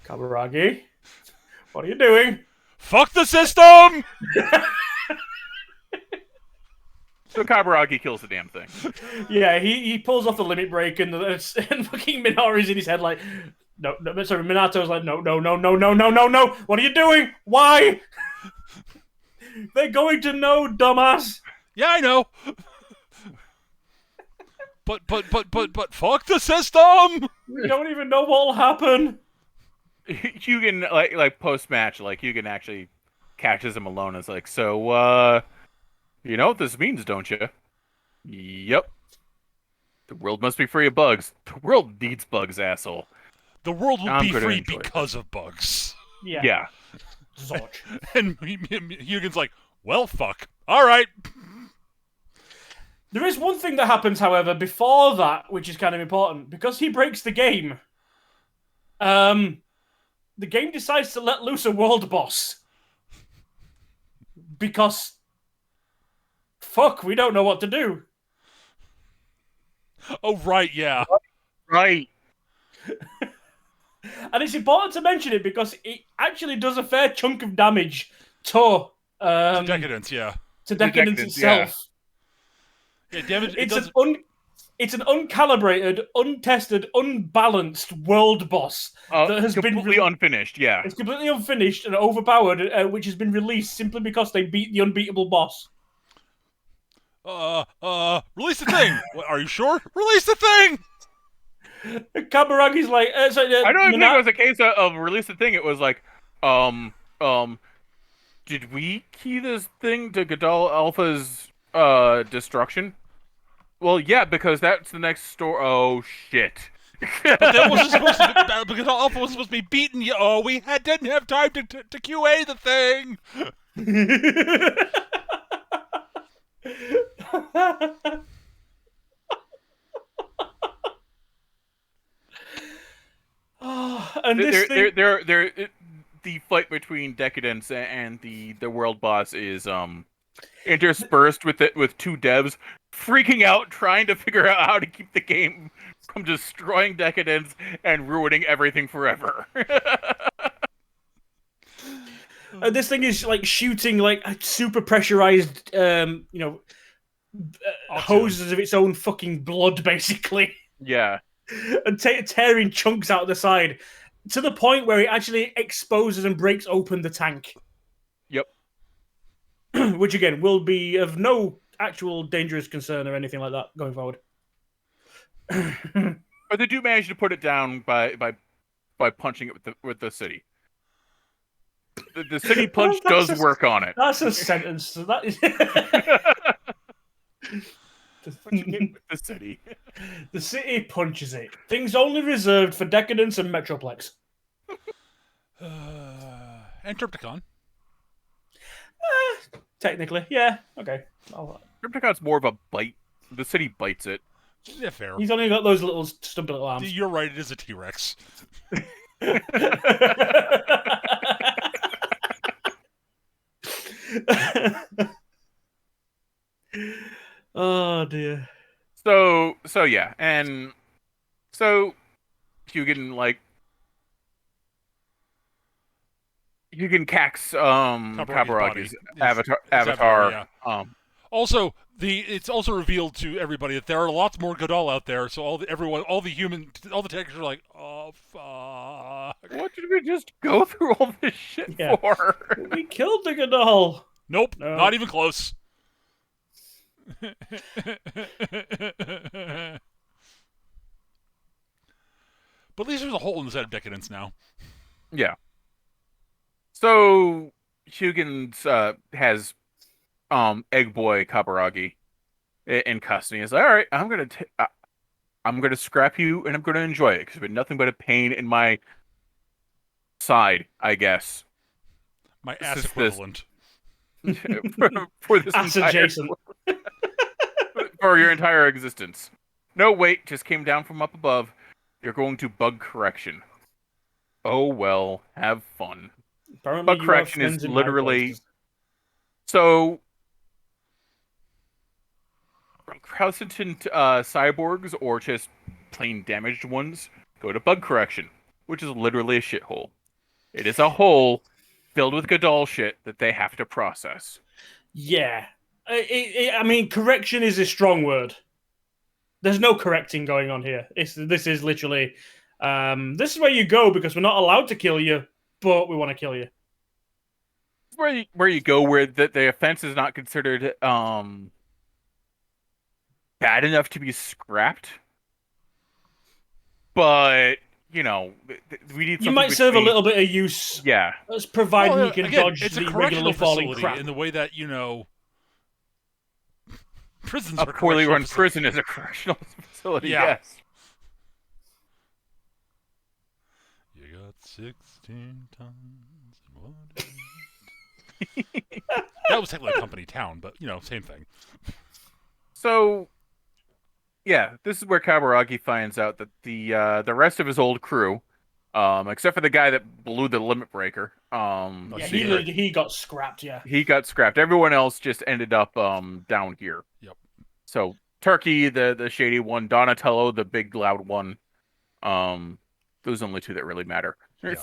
Kaburagi, what are you doing? Fuck the system! So Kaburagi kills the damn thing. Yeah, he pulls off the limit break, and fucking Minori's in his head like, no, sorry, Minato's like, no. What are you doing? Why? They're going to know, dumbass. Yeah, I know. But fuck the system! We don't even know what'll happen. Hugen like post match, like Hugen actually catches him alone. It's like, so you know what this means, don't you? Yep. The world must be free of bugs. The world needs bugs, asshole. The world will be free enjoy because of bugs. Yeah. Zorch. And Hugen's like, well, fuck. All right. There is one thing that happens, however, before that, which is kind of important. Because he breaks the game, the game decides to let loose a world boss. Because, fuck, we don't know what to do. Oh, right, yeah. Right. And it's important to mention it because it actually does a fair chunk of damage to Deca-Dence, yeah. To Deca-Dence itself. Yeah, damage. It's does... It's an uncalibrated, untested, unbalanced world boss that has completely been unfinished. Yeah, It's completely unfinished and overpowered, which has been released simply because they beat the unbeatable boss. Release the thing. What, are you sure? Release the thing. Kabaragi's like, I don't think it was a case of release the thing. It was like, um, um, did we key this thing to Gadal Alpha's destruction? Well, yeah, because that's the next store. Oh shit! But that wasn't supposed to be, because Alpha was supposed to be beaten. Oh, we didn't have time to QA the thing. And this thing, the fight between Deca-Dence and the world boss is interspersed with two devs freaking out trying to figure out how to keep the game from destroying Deca-Dence and ruining everything forever. this thing is like shooting like super pressurized, hoses of its own fucking blood, basically. Yeah. And tearing chunks out the side to the point where it actually exposes and breaks open the tank. Yep. Which again will be of no actual dangerous concern or anything like that going forward. But they do manage to put it down by punching it with the city. The city punch does work on it. That's a sentence. That is. Punching it with the city. The city punches it. Things only reserved for Deca-Dence and Metroplex. And Triptychon. Technically, yeah. Okay. Triptychon's more of a bite. The city bites it. Yeah, fair. He's only got those little stumpy little arms. You're right. It is a T-Rex. Oh dear. So yeah, and so Hugin cax Kabaragi's avatar. Yeah. Also, it's also revealed to everybody that there are lots more Godal out there. So all the techs are like, oh fuck! What did we just go through all this shit for? We killed the Godal. Nope, No. not even close. But at least there's a hole in the side of Deca-Dence now. Yeah. So Hugin's has Egg Boy Kabaragi in custody. He's like, all right, I'm gonna scrap you and I'm gonna enjoy it because it's been nothing but a pain in my side, I guess. My ass equivalent. for this Ass adjacent. for your entire existence. No, wait, just came down from up above. You're going to bug correction. Oh well, have fun. Apparently bug correction is literally so. Recalcitrant cyborgs or just plain damaged ones go to bug correction, which is literally a shithole. It is a hole filled with Godal shit that they have to process. Yeah. I mean, correction is a strong word. There's no correcting going on here. This is literally, this is where you go because we're not allowed to kill you, but we want to kill you. Where you go where the offense is not considered bad enough to be scrapped, but we need. You might serve a little bit of use. Yeah, providing you can dodge it's the a regularly falling facility crap. in the way that prisons. A poorly run prison is a correctional facility. Yeah. Yes. You got 16 tons. That was technically a company town, but same thing. So, yeah, this is where Kabaragi finds out that the rest of his old crew, except for the guy that blew the limit breaker, he got scrapped. Yeah, he got scrapped. Everyone else just ended up down here. Yep. So Turkey, the shady one, Donatello, the big loud one. Those are the only two that really matter. Yeah.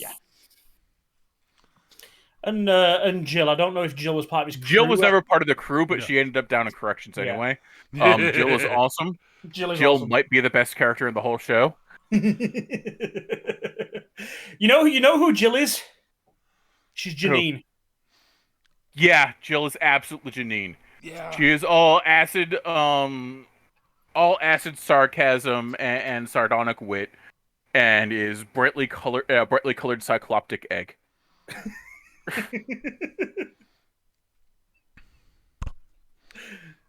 And Jill. I don't know if Jill was part of his crew. Jill was never part of the crew, but Yeah. she ended up down in corrections Yeah. anyway. Jill is awesome. Jill is Jill awesome. might be the best character in the whole show. You know who Jill is? She's Janine. Yeah, Jill is absolutely Janine. Yeah. She is all acid sarcasm and sardonic wit, and is brightly colored cycloptic egg.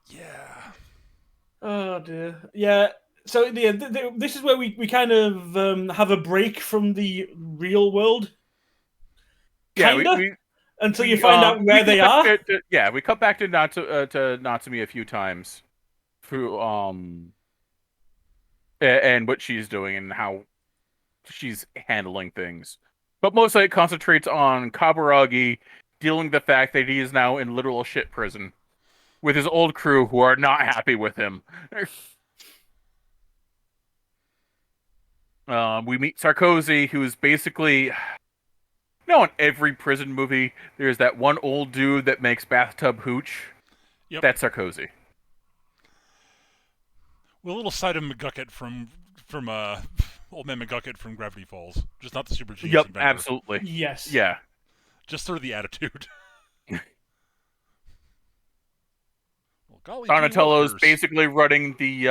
Yeah. Oh dear. Yeah. So this is where we kind of have a break from the real world. Kinda, we until you find out where they are. We cut back to Natsumi a few times through and what she's doing and how she's handling things. But mostly it concentrates on Kaburagi dealing with the fact that he is now in literal shit prison with his old crew who are not happy with him. We meet Sarkozy, who is basically... in every prison movie, there's that one old dude that makes bathtub hooch. Yep. That's Sarkozy. With a little side of McGucket from Old Man McGucket from Gravity Falls. Just not the super genius inventor. Absolutely. Yes. Yeah. Just sort of the attitude. Well, golly, Donatello's basically running the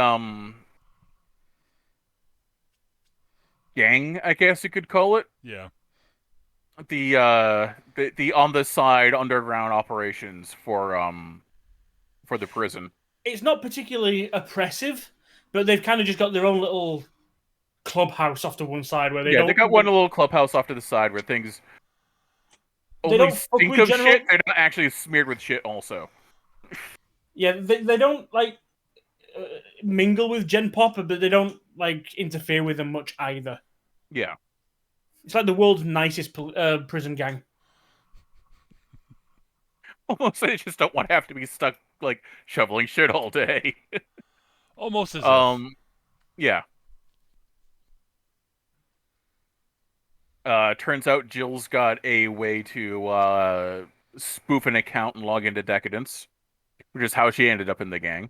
gang, I guess you could call it. Yeah. The on the side underground operations for the prison. It's not particularly oppressive, but they've kind of just got their own little clubhouse off to one side where they don't. They got one little clubhouse off to the side where things only don't fuck stink with of general... shit. They're not actually smeared with shit also. Yeah, they don't like mingle with Gen Pop, but they don't like interfere with them much either. Yeah. It's like the world's nicest prison gang. Almost, they just don't want to have to be stuck like shoveling shit all day. Almost as if. Yeah. Turns out Jill's got a way to spoof an account and log into Deca-Dence, which is how she ended up in the gang.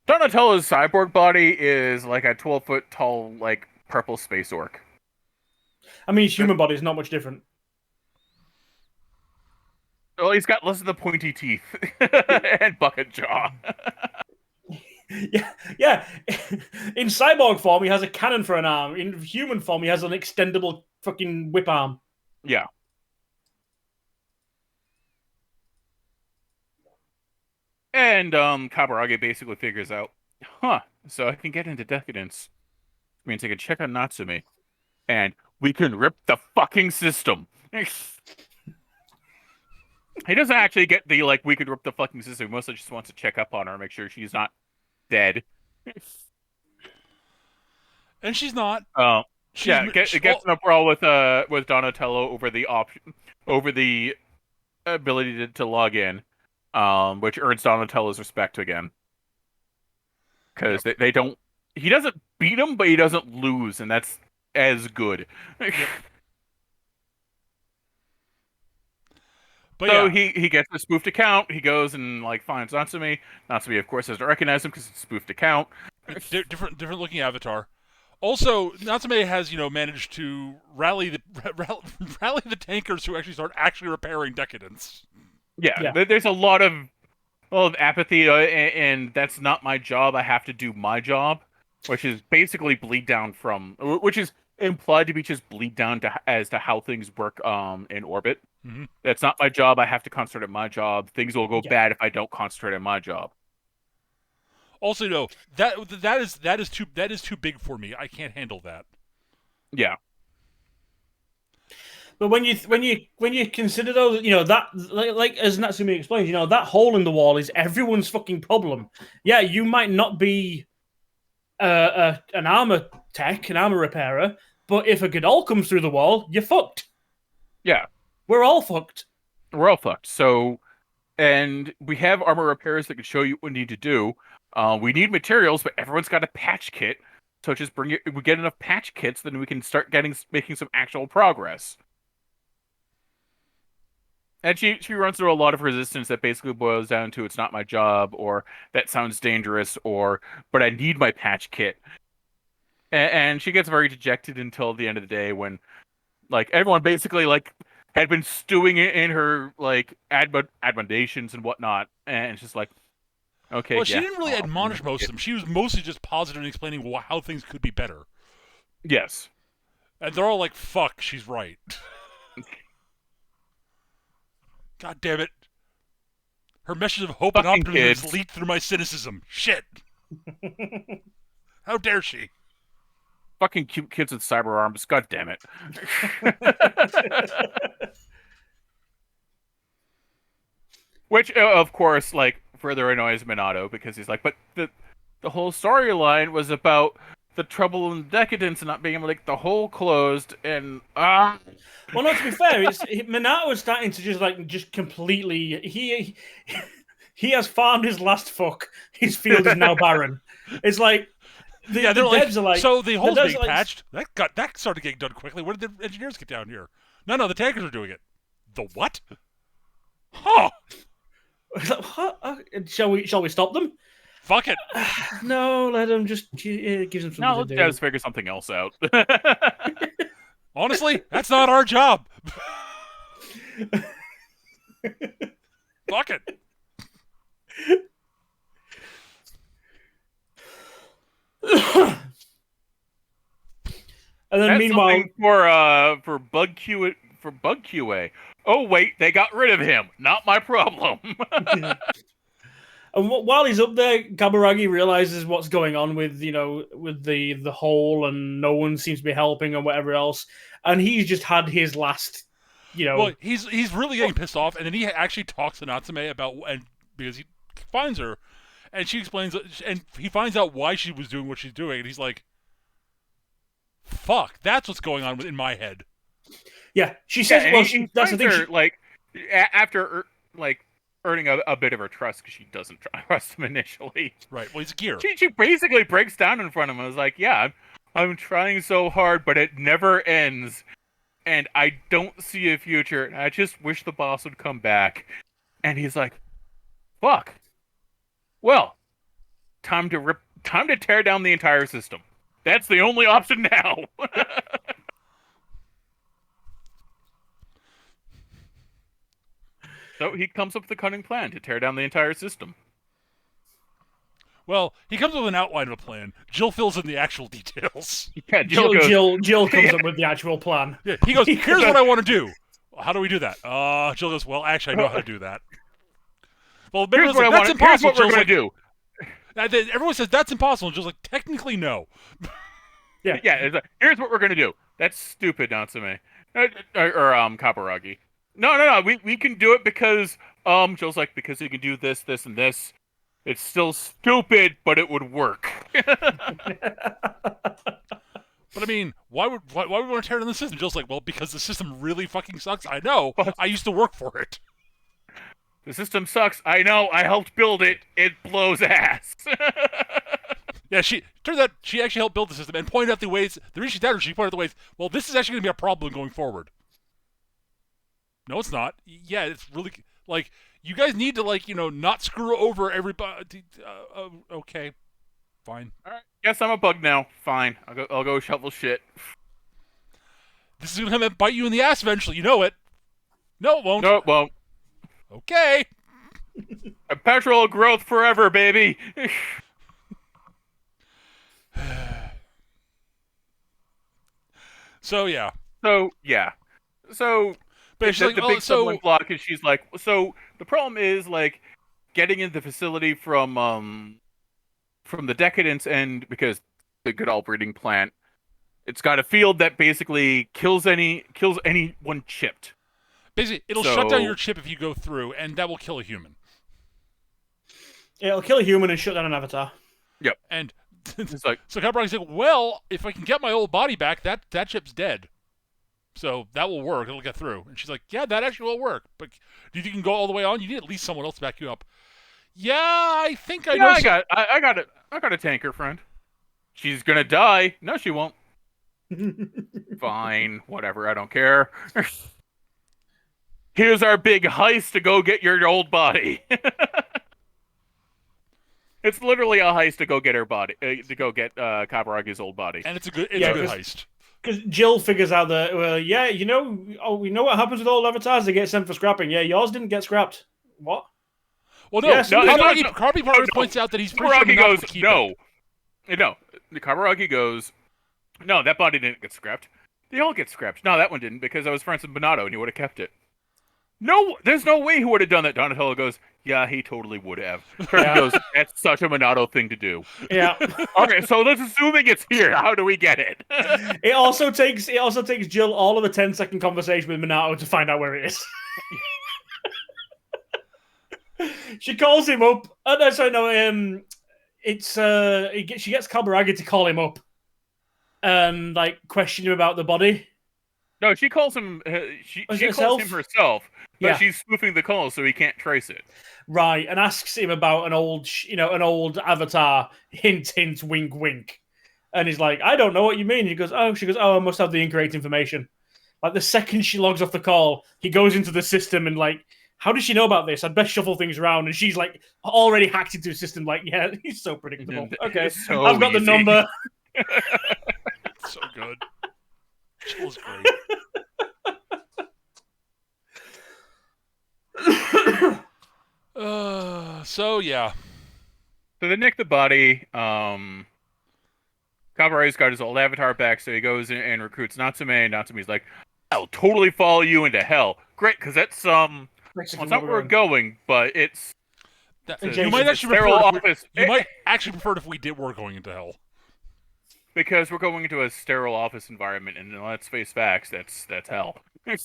Donatello's cyborg body is like a 12-foot tall, like purple space orc. I mean, his human body is not much different. Well, he's got less of the pointy teeth and bucket jaw. Yeah. In cyborg form, he has a cannon for an arm. In human form, he has an extendable fucking whip arm. Yeah. And Kaburagi basically figures out, so I can get into Deca-Dence. Means I can check on Natsumi. And we can rip the fucking system. He doesn't actually get the, like, we could rip the fucking system. He mostly just wants to check up on her, make sure she's not dead. And she's not. Gets in a brawl with Donatello over the ability to log in, which earns Donatello's respect again. Because they don't... He doesn't beat him, but he doesn't lose, and that's as good. Yep. But so he gets a spoofed account. He goes and like finds Natsumi. Natsumi, of course, doesn't recognize him because it's a spoofed account. Different looking avatar. Also, Natsume has managed to rally the tankers who start repairing Deca-Dence. Yeah. There's a lot of apathy, and that's not my job. I have to do my job, which is basically which is implied to be just bleed down as to how things work in orbit. Mm-hmm. That's not my job. I have to concentrate on my job. Things will go bad if I don't concentrate on my job. Also, no, that is too big for me. I can't handle that. Yeah. But when you consider those, that like as Natsumi explains, that hole in the wall is everyone's fucking problem. Yeah, you might not be an armor tech, an armor repairer, but if a Gadol comes through the wall, you're fucked. Yeah. We're all fucked. We're all fucked. So, and we have armor repairs that can show you what we need to do. We need materials, but everyone's got a patch kit. So just we get enough patch kits, then we can start making some actual progress. And she runs through a lot of resistance that basically boils down to it's not my job, or that sounds dangerous, or but I need my patch kit. And she gets very dejected until the end of the day when, like, everyone basically like had been stewing in her like admonitions and whatnot, and it's just like, okay, well, yeah. she didn't really admonish most of them. She was mostly just positive and explaining how things could be better. Yes. And they're all like, fuck, she's right. God damn it. Her message of hope and optimism has leaked through my cynicism. Shit. How dare she? Fucking cute kids with cyber arms. God damn it. Which, of course, like, further annoys Minato because he's like, but the whole storyline was about the trouble and decadence and not being able to get the hole closed and Well, no, to be fair, Minato is starting to just completely he has farmed his last fuck. His field is now barren. It's like the devs are like, so the hole's being patched. That started getting done quickly. Where did the engineers get down here? No, the tankers are doing it. The what? Huh? Shall we stop them? Fuck it. No, let them just give them something no, to do. Let's figure something else out. Honestly, that's not our job. Fuck it. And then that's meanwhile, for bug QA. Oh wait, they got rid of him. Not my problem. And while he's up there, Kaburagi realizes what's going on with the hole, and no one seems to be helping and whatever else. And he's just had his last, Well, he's really getting pissed off, and then he actually talks to Natsume because he finds her, and she explains, and he finds out why she was doing what she's doing, and he's like, "Fuck, that's what's going on in my head." Yeah, she says. Yeah, well, that's the thing. Like after earning a bit of her trust because she doesn't trust him initially. Right. Well, he's a gear. She basically breaks down in front of him. I was like, yeah, I'm trying so hard, but it never ends. And I don't see a future. And I just wish the boss would come back. And he's like, fuck. Well, time to tear down the entire system. That's the only option now. So he comes up with a cunning plan to tear down the entire system. Well, he comes up with an outline of a plan. Jill fills in the actual details. Yeah, Jill comes up with the actual plan. Yeah, he goes, here's what I want to do. How do we do that? Jill goes, well, actually, I know how to do that. Well, here's what that's impossible. Here's what we're going to do. Everyone says, that's impossible. And Jill's like, technically, no. Yeah. It's like, here's what we're going to do. That's stupid, Natsume. Or Kaburagi. No. We can do it because Jill's like, because you can do this, this, and this. It's still stupid, but it would work. But I mean, why would we want to tear down the system? Jill's like, well, because the system really fucking sucks. I know. I used to work for it. The system sucks. I know. I helped build it. It blows ass. Yeah, turns out she actually helped build the system and pointed out the ways. The reason she doubted, she pointed out the ways. Well, this is actually going to be a problem going forward. No, it's not. Yeah, it's really like you guys need to not screw over everybody. Okay, fine. All right, guess I'm a bug now. Fine, I'll go shovel shit. This is gonna come and bite you in the ass eventually. You know it. No, it won't. No, it won't. Okay. Perpetual growth forever, baby. So yeah. But she's like, the big stumbling block is she's like, so the problem is like getting into the facility from the Deca-Dence end because the good old breeding plant, it's got a field that basically kills anyone chipped. Basically, it'll shut down your chip if you go through, and that will kill a human. Yeah, it'll kill a human and shut down an avatar. Yep. And it's like, so Kabragi's like, well, if I can get my old body back, that chip's dead. So that will work. It'll get through. And she's like, yeah, that actually will work. But do you think you can go all the way on? You need at least someone else to back you up. Yeah, I think I know. I got it. I got a tanker friend. She's gonna die. No, she won't. Fine, whatever. I don't care. Here's our big heist to go get your old body. It's literally a heist to go get her body, to go get Kabaragi's old body. And it's a good heist. Because Jill figures out that, we know what happens with all avatars. They get sent for scrapping. Yeah, yours didn't get scrapped. What? Well, no. Yes, Kabaragi points out that he's pretty sure goes, to keep no. No. Kabaragi goes, no, that body didn't get scrapped. They all get scrapped. No, that one didn't, because I was friends with Bonato, and he would have kept it. No, there's no way he would have done that. Donatello goes, yeah, he totally would have. Turkey goes, that's such a Bonato thing to do. Yeah. Okay, so let's assuming it's here. How do we get it? It also takes Jill all of a 10-second conversation with Minato to find out where it is. She calls him up. She gets Kabaragi to call him up and question him about the body. No, she calls him. She calls him herself, but she's spoofing the call so he can't trace it. Right, and asks him about an old avatar. Hint, hint, wink, wink. And he's like, I don't know what you mean. She goes, I must have the incorrect information. Like the second she logs off the call, he goes into the system and how does she know about this? I'd best shuffle things around. And she's already hacked into the system. Yeah, he's so predictable. Okay, so I've got the number. So good. Jill's great. So yeah. So they nick the body. Kabaragi's got his old avatar back, so he goes in and recruits Natsume. And Natsume's like, I'll totally follow you into hell. Great, because that's well, it's not where we're going, but it's you might actually prefer it if we were going into hell. Because we're going into a sterile office environment, and let's face facts, that's hell. I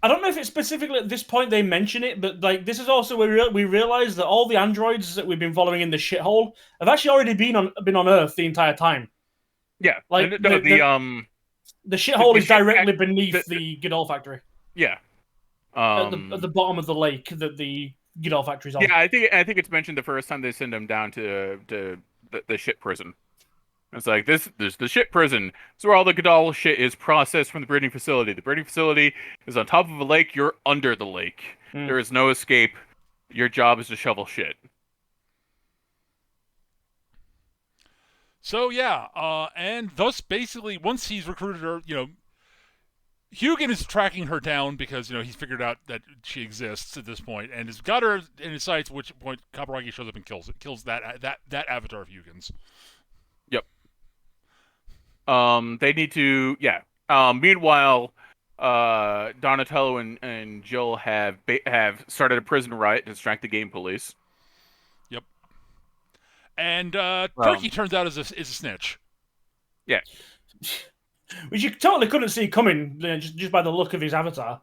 don't know if it's specifically at this point they mention it, but this is also where we realize that all the androids that we've been following in the shithole have actually already been on Earth the entire time. Yeah, the shithole is directly beneath the Godol factory. Yeah, at the bottom of the lake that the Godol factory's on. Yeah, I think it's mentioned the first time they send him down to the shit prison. It's like there's the shit prison. It's where all the Godol shit is processed from the breeding facility. The breeding facility is on top of a lake. You're under the lake. There is no escape. Your job is to shovel shit. So yeah, and thus basically once he's recruited her, Hugin is tracking her down because he's figured out that she exists at this point and has got her in his sights. At which point Kabaragi shows up and kills that avatar of Hugin's. Yep. They need to, meanwhile, Donatello and Jill have started a prison riot to distract the game police. Yep. And Turkey turns out is a snitch. Yeah. Which you totally couldn't see coming just by the look of his avatar.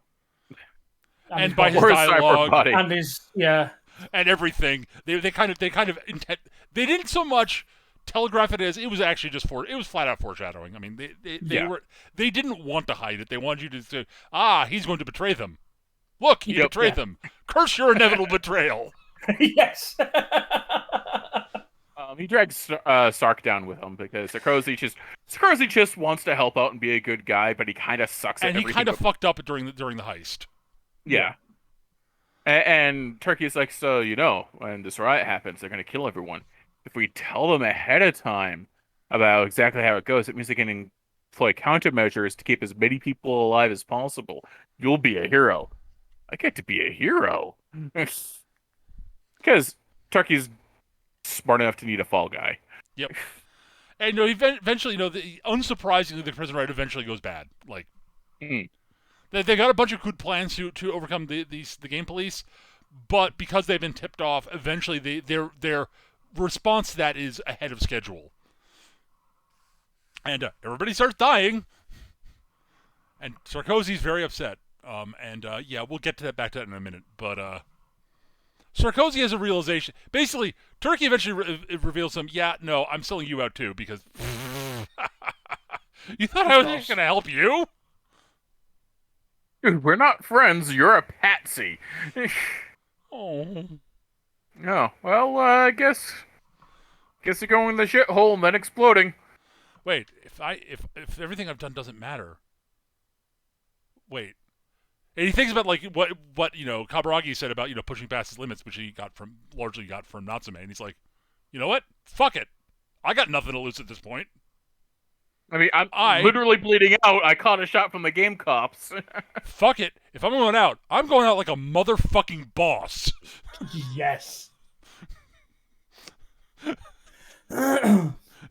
And by his dialogue. And his, and everything. They didn't so much telegraph it as it was actually it was flat out foreshadowing. I mean, they didn't want to hide it. They wanted you to say, he's going to betray them. Look, he betrayed them. Curse your inevitable betrayal. Yes. He drags Sark down with him because Sarkozy just wants to help out and be a good guy, but he kind of sucks at everything. And he kind of fucked up during the heist. Yeah. And Turkey's like, so when this riot happens, they're going to kill everyone. If we tell them ahead of time about exactly how it goes, it means they can employ countermeasures to keep as many people alive as possible. You'll be a hero. I get to be a hero. Because Turkey's smart enough to need a fall guy. Yep. And eventually, unsurprisingly, the prison riot eventually goes bad. They got a bunch of good plans to overcome the game police, but because they've been tipped off, eventually their response to that is ahead of schedule. And everybody starts dying. And Sarkozy's very upset. We'll get to back to that in a minute. But Sarkozy has a realization. Basically, Turkey eventually reveals to him, no, I'm selling you out too, because you thought I was going to help you? Dude, we're not friends. You're a patsy. Oh. Oh, well, I guess you're going in the shithole and then exploding. Wait, if everything I've done doesn't matter. Wait. And he thinks about like what Kaburagi said about pushing past his limits, which he largely got from Natsume, and he's like, you know what? Fuck it. I got nothing to lose at this point. I mean, I'm literally bleeding out. I caught a shot from the game cops. Fuck it. If I'm going out, I'm going out like a motherfucking boss. Yes.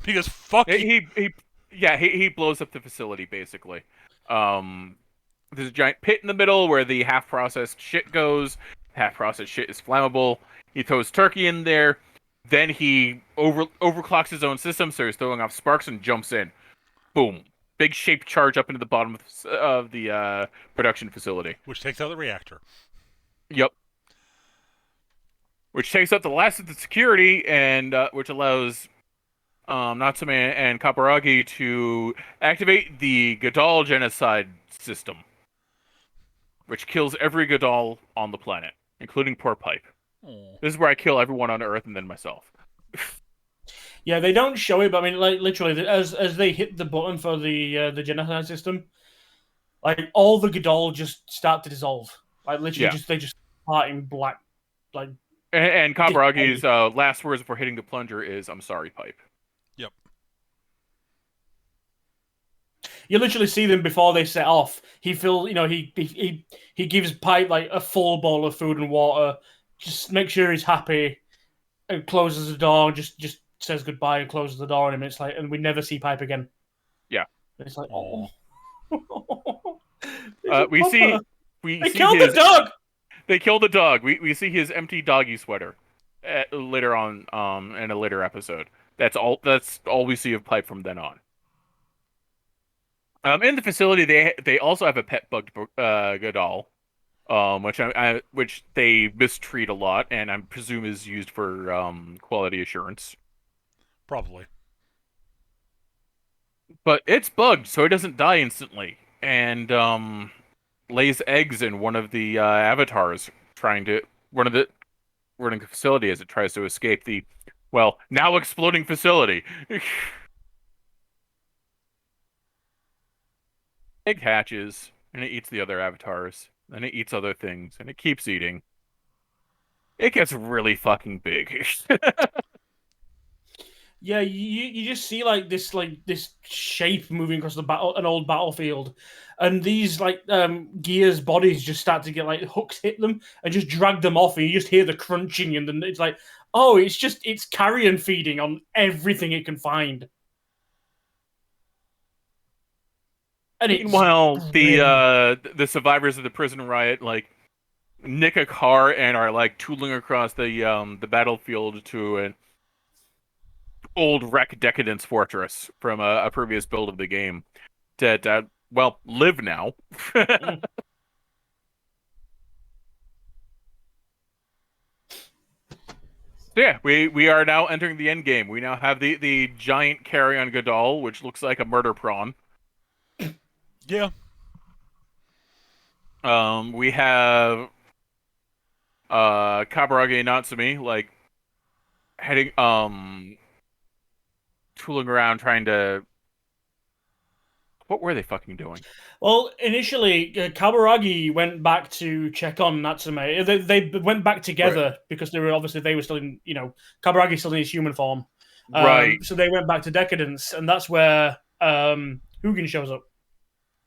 Because fuck he blows up the facility basically. There's a giant pit in the middle where the half-processed shit goes. Half-processed shit is flammable. He throws turkey in there. Then he overclocks his own system, so he's throwing off sparks and jumps in. Boom. Big shaped charge up into the bottom of the production facility. Which takes out the reactor. Yep. Which takes out the last of the security, and which allows Natsume and Kaburagi to activate the Gadol genocide system, which kills every Gadol on the planet, including poor Pipe. Aww. This is where I kill everyone on Earth and then myself. Yeah, they don't show it, but I mean, like literally, as they hit the button for the genocide system, like all the Gadol just start to dissolve. Like literally, they just part in black. Like, and Kaburagi's last words before hitting the plunger is, "I'm sorry, Pipe." Yep. You literally see them before they set off. He gives Pipe like a full bowl of food and water, just make sure he's happy, and closes the door. Just says goodbye and closes the door on him. It's like, and we never see Pipe again. Yeah. It's like, oh. We see killed the dog. They killed the dog. We see his empty doggy sweater later on in a later episode. That's all we see of Pipe from then on. In the facility, they also have a pet bug Gadol, which they mistreat a lot, and I presume is used for quality assurance. Probably. But it's bugged, so it doesn't die instantly, and lays eggs in one of the avatars, running the facility as it tries to escape the now exploding facility. Egg hatches, and it eats the other avatars. Then it eats other things, and it keeps eating. It gets really fucking big. Yeah, you just see like this shape moving across an old battlefield, and these gears bodies just start to get like hooks hit them and just drag them off, and you just hear the crunching, and then it's like, oh, it's carrion feeding on everything it can find. And meanwhile, the survivors of the prison riot nick a car and are tooling across the battlefield to an old wreck Deca-Dence fortress from a previous build of the game that live now. Yeah, we are now entering the end game. We now have the giant carrion Gadol, which looks like a murder prawn. Yeah. We have Kaburagi and Natsume heading tooling around trying to. What were they fucking doing? Well, initially, Kaburagi went back to check on Natsume. They went back together because they were still in, Kaburagi still in his human form. Right. So they went back to Deca-Dence, and that's where Hugin shows up.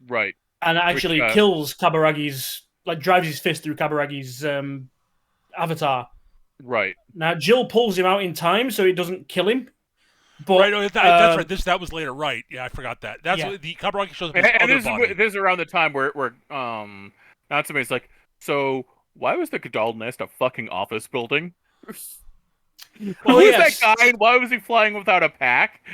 Right. And actually kills Kaburagi's, drives his fist through Kaburagi's avatar. Right. Now, Jill pulls him out in time so it doesn't kill him. But, right, that's right. That was later, right? Yeah, I forgot that. That's what the Kaburagi shows up in his other body. This is around the time where Natsume's like, so why was the Gadol nest a fucking office building? Who's that guy and why was he flying without a pack?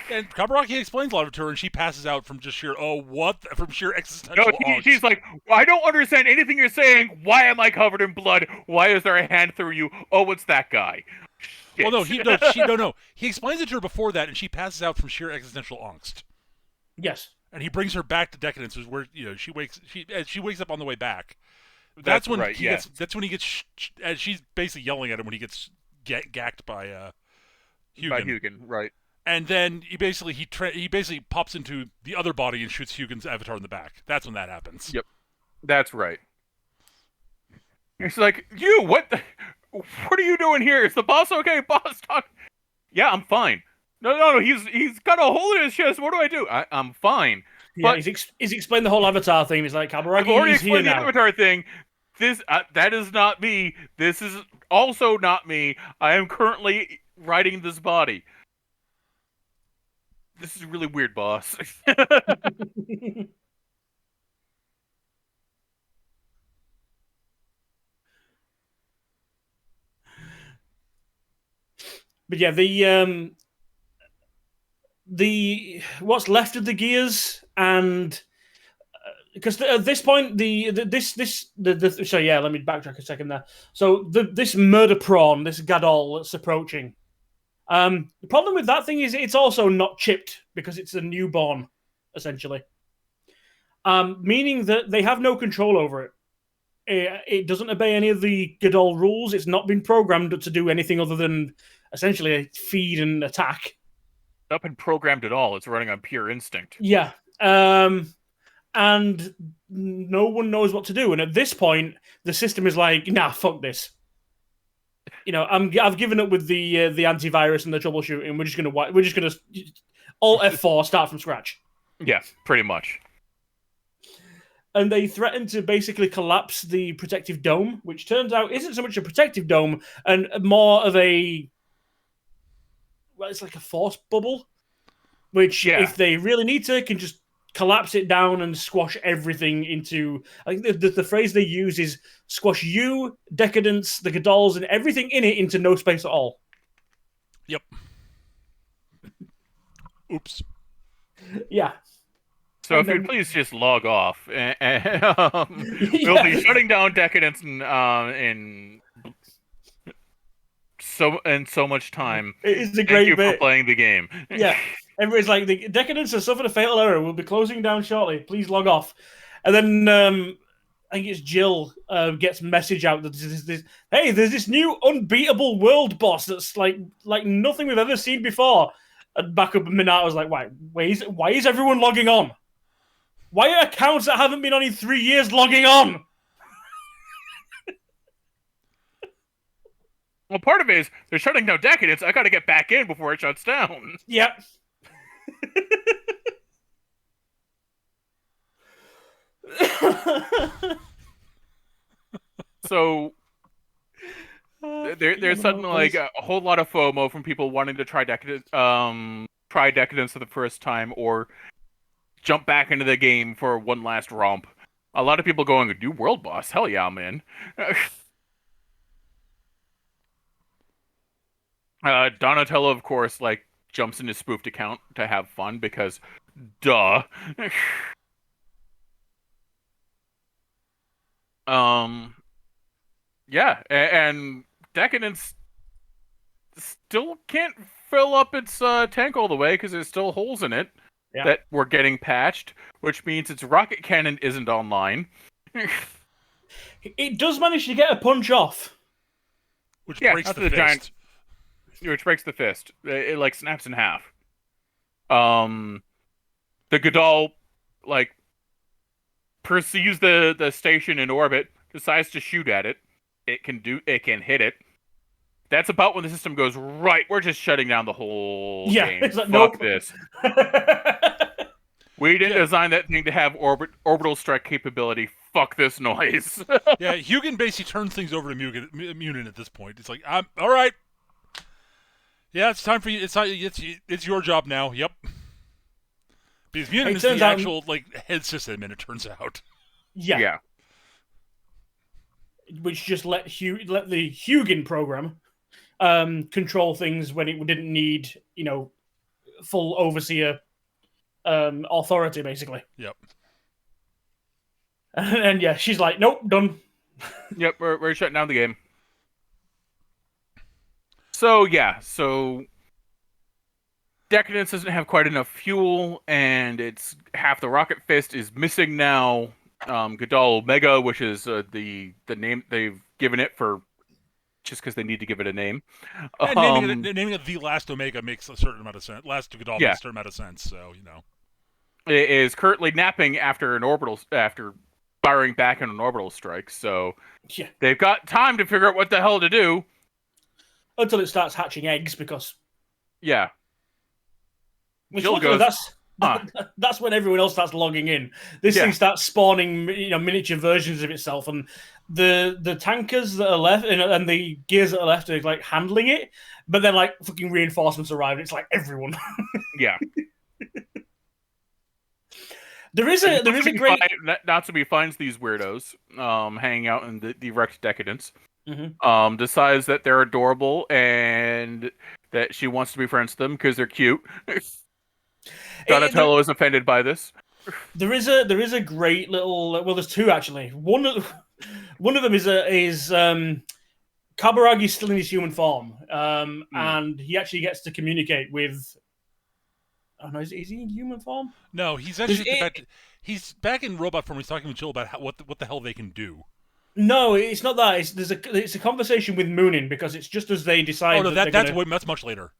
And Kaburagi explains a lot of it to her, and she passes out from just sheer from sheer existential angst. She's like, I don't understand anything you're saying. Why am I covered in blood? Why is there a hand through you? Oh, it's that guy. Well, no, he explains it to her before that, and she passes out from sheer existential angst. Yes, and he brings her back to Deca-Dence, where she wakes up on the way back. That's when right, he yeah. gets. That's when he gets. As she's basically yelling at him when he gets gacked by Hugin. By Hugin, right. And then he basically pops into the other body and shoots Hugin's avatar in the back. That's when that happens. Yep, that's right. It's like, you, what are you doing here? Is the boss okay? Boss, talk. Yeah, I'm fine. No, he's got a hole in his chest. What do I do? I'm fine. Yeah, But he's explained the whole Avatar thing. He's like, I've already Kaburagi, he's here explained the now. Avatar thing. This that is not me. This is also not me. I am currently riding this body. This is really weird, boss. But yeah, the what's left of the gears, and because at this point so yeah, let me backtrack a second there. So this murder prawn, this Gadol that's approaching. The problem with that thing is it's also not chipped because it's a newborn, essentially. Meaning that they have no control over it. It doesn't obey any of the Gadol rules. It's not been programmed to do anything other than essentially feed and attack. Not been programmed at all. It's running on pure instinct. Yeah. And no one knows what to do. And at this point, the system is like, nah, fuck this. I've given up with the antivirus and the troubleshooting. We're just gonna Alt F4 start from scratch. Yeah, pretty much. And they threaten to basically collapse the protective dome, which turns out isn't so much a protective dome and more of it's like a force bubble, which if they really need to, can just collapse it down and squash everything into. I think the phrase they use is squash you, Deca-Dence, the Gadols, and everything in it into no space at all. Yep. Oops. Yeah. So if you'd please just log off, we'll be shutting down Deca-Dence in so much time. It is a great Thank you bit. for playing the game. Yeah. Everybody's like, the Deca-Dence has suffered a fatal error. We'll be closing down shortly. Please log off. And then I think it's Jill gets message out that there's this new unbeatable world boss that's like nothing we've ever seen before. And back up Minato's like, why is everyone logging on? Why are accounts that haven't been on in 3 years logging on? Well, part of it is they're shutting down Deca-Dence. I got to get back in before it shuts down. Yep. So there's suddenly like a whole lot of FOMO from people wanting to try Deca-Dence for the first time or jump back into the game for one last romp. A lot of people going, new world boss, hell yeah, I'm in. Donatello, of course, like jumps in his spoofed account to have fun because, duh. Yeah, and Deca-Dence still can't fill up its tank all the way because there's still holes in it that were getting patched, which means its rocket cannon isn't online. It does manage to get a punch off. Which breaks the fist. Which breaks the fist. It like snaps in half. The Gadol like perceives the station in orbit, decides to shoot at it. It can hit it. That's about when the system goes, right, we're just shutting down the whole game. It's like, Fuck this. We didn't design that thing to have orbital strike capability. Fuck this noise. Yeah, Hugin basically turns things over to Munin at this point. It's like, all right. Yeah, it's time for you. It's your job now. Yep. Because Munin is the actual head system, and it turns out. Yeah. Which just let the Hugin program control things when it didn't need, full overseer authority, basically. Yep. And yeah, she's like, nope, done. Yep, we're shutting down the game. So Deca-Dence doesn't have quite enough fuel, and it's half the rocket fist is missing now. Gadol Omega, which is the name they've given it for just because they need to give it a name. And naming it the Last Omega makes a certain amount of sense. Last Gadol makes a certain amount of sense. So it is currently napping after firing back in an orbital strike. So they've got time to figure out what the hell to do until it starts hatching eggs because which Jill luckily goes, that's when everyone else starts logging in. This thing starts spawning, miniature versions of itself, and the tankers that are left and the gears that are left are like handling it, but then like fucking reinforcements arrive, and it's like everyone. There is a great Natsume finds these weirdos hanging out in the wrecked Decadence. Decides that they're adorable and that she wants to be friends with them because they're cute. Donatello is offended by this. There is a great little. Well, there's two actually. One of them is Kaburagi's still in his human form, and he actually gets to communicate with. Oh no, is he in human form? No, he's actually he's back in robot form. He's talking with Jill about what the hell they can do. No, it's not that. It's a conversation with Moonin because it's just as they decide. Oh no, that's much later.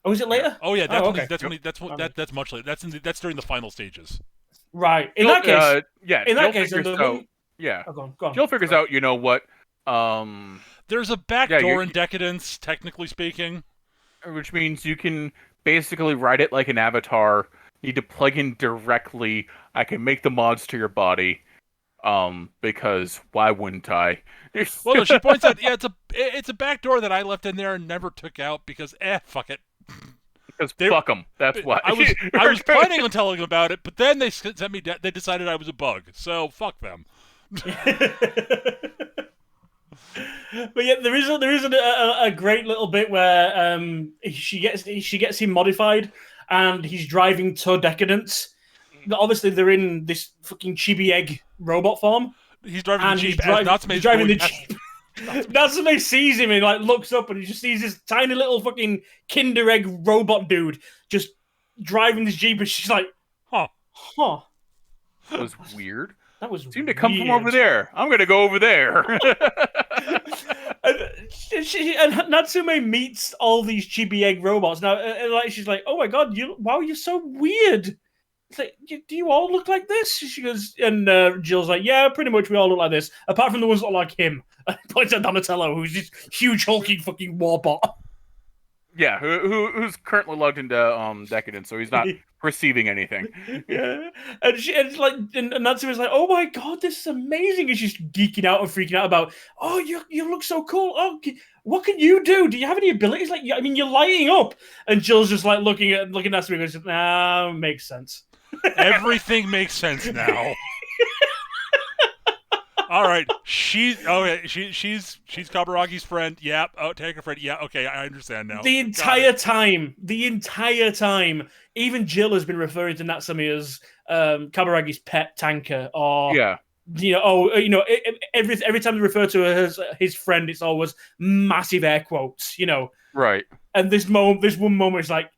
Oh, is it later? Oh yeah, that's much later. That's during the final stages. Right. In that case, Go on. Jill figures out, what? There's a backdoor in Decadence, technically speaking, which means you can basically write it like an avatar. You need to plug in directly. I can make the mods to your body. Because why wouldn't I? Well, no, she points out, it's a backdoor that I left in there and never took out because fuck it. Because fuck them. That's why. I was planning on telling them about it, but then they sent me. They decided I was a bug, so fuck them. But yeah, there is a great little bit where she gets him modified, and he's driving to Decadence. Obviously, they're in this fucking chibi egg robot form. He's driving the Jeep. He's driving the Jeep. Natsume sees him and like looks up and he just sees this tiny little fucking Kinder Egg robot dude just driving this Jeep, and she's like, huh. That was weird. That was seemed to come from over there. I'm gonna go over there. and Natsume meets all these chibi egg robots now. And she's like, "Oh my god, you're so weird." It's like, do you all look like this? She goes, and Jill's like, yeah, pretty much we all look like this, apart from the ones that look like him. And points at Donatello, who's this huge hulking fucking warbot. Yeah, who's currently logged into Decadence, so he's not perceiving anything. Yeah, and Natsume's like, oh my god, this is amazing, and she's geeking out and freaking out about, oh, you look so cool. Oh, what can you do? Do you have any abilities? Like, I mean, you're lighting up. And Jill's just like looking at Natsume and goes, nah, makes sense. Everything makes sense now. All right, she's Kaburagi's friend. Yeah, take her friend. Yeah, okay, I understand now. The entire time, even Jill has been referring to Natsume as Kaburagi's pet tanker, or every time they refer to her as his friend, it's always massive air quotes, Right. And this one moment is like,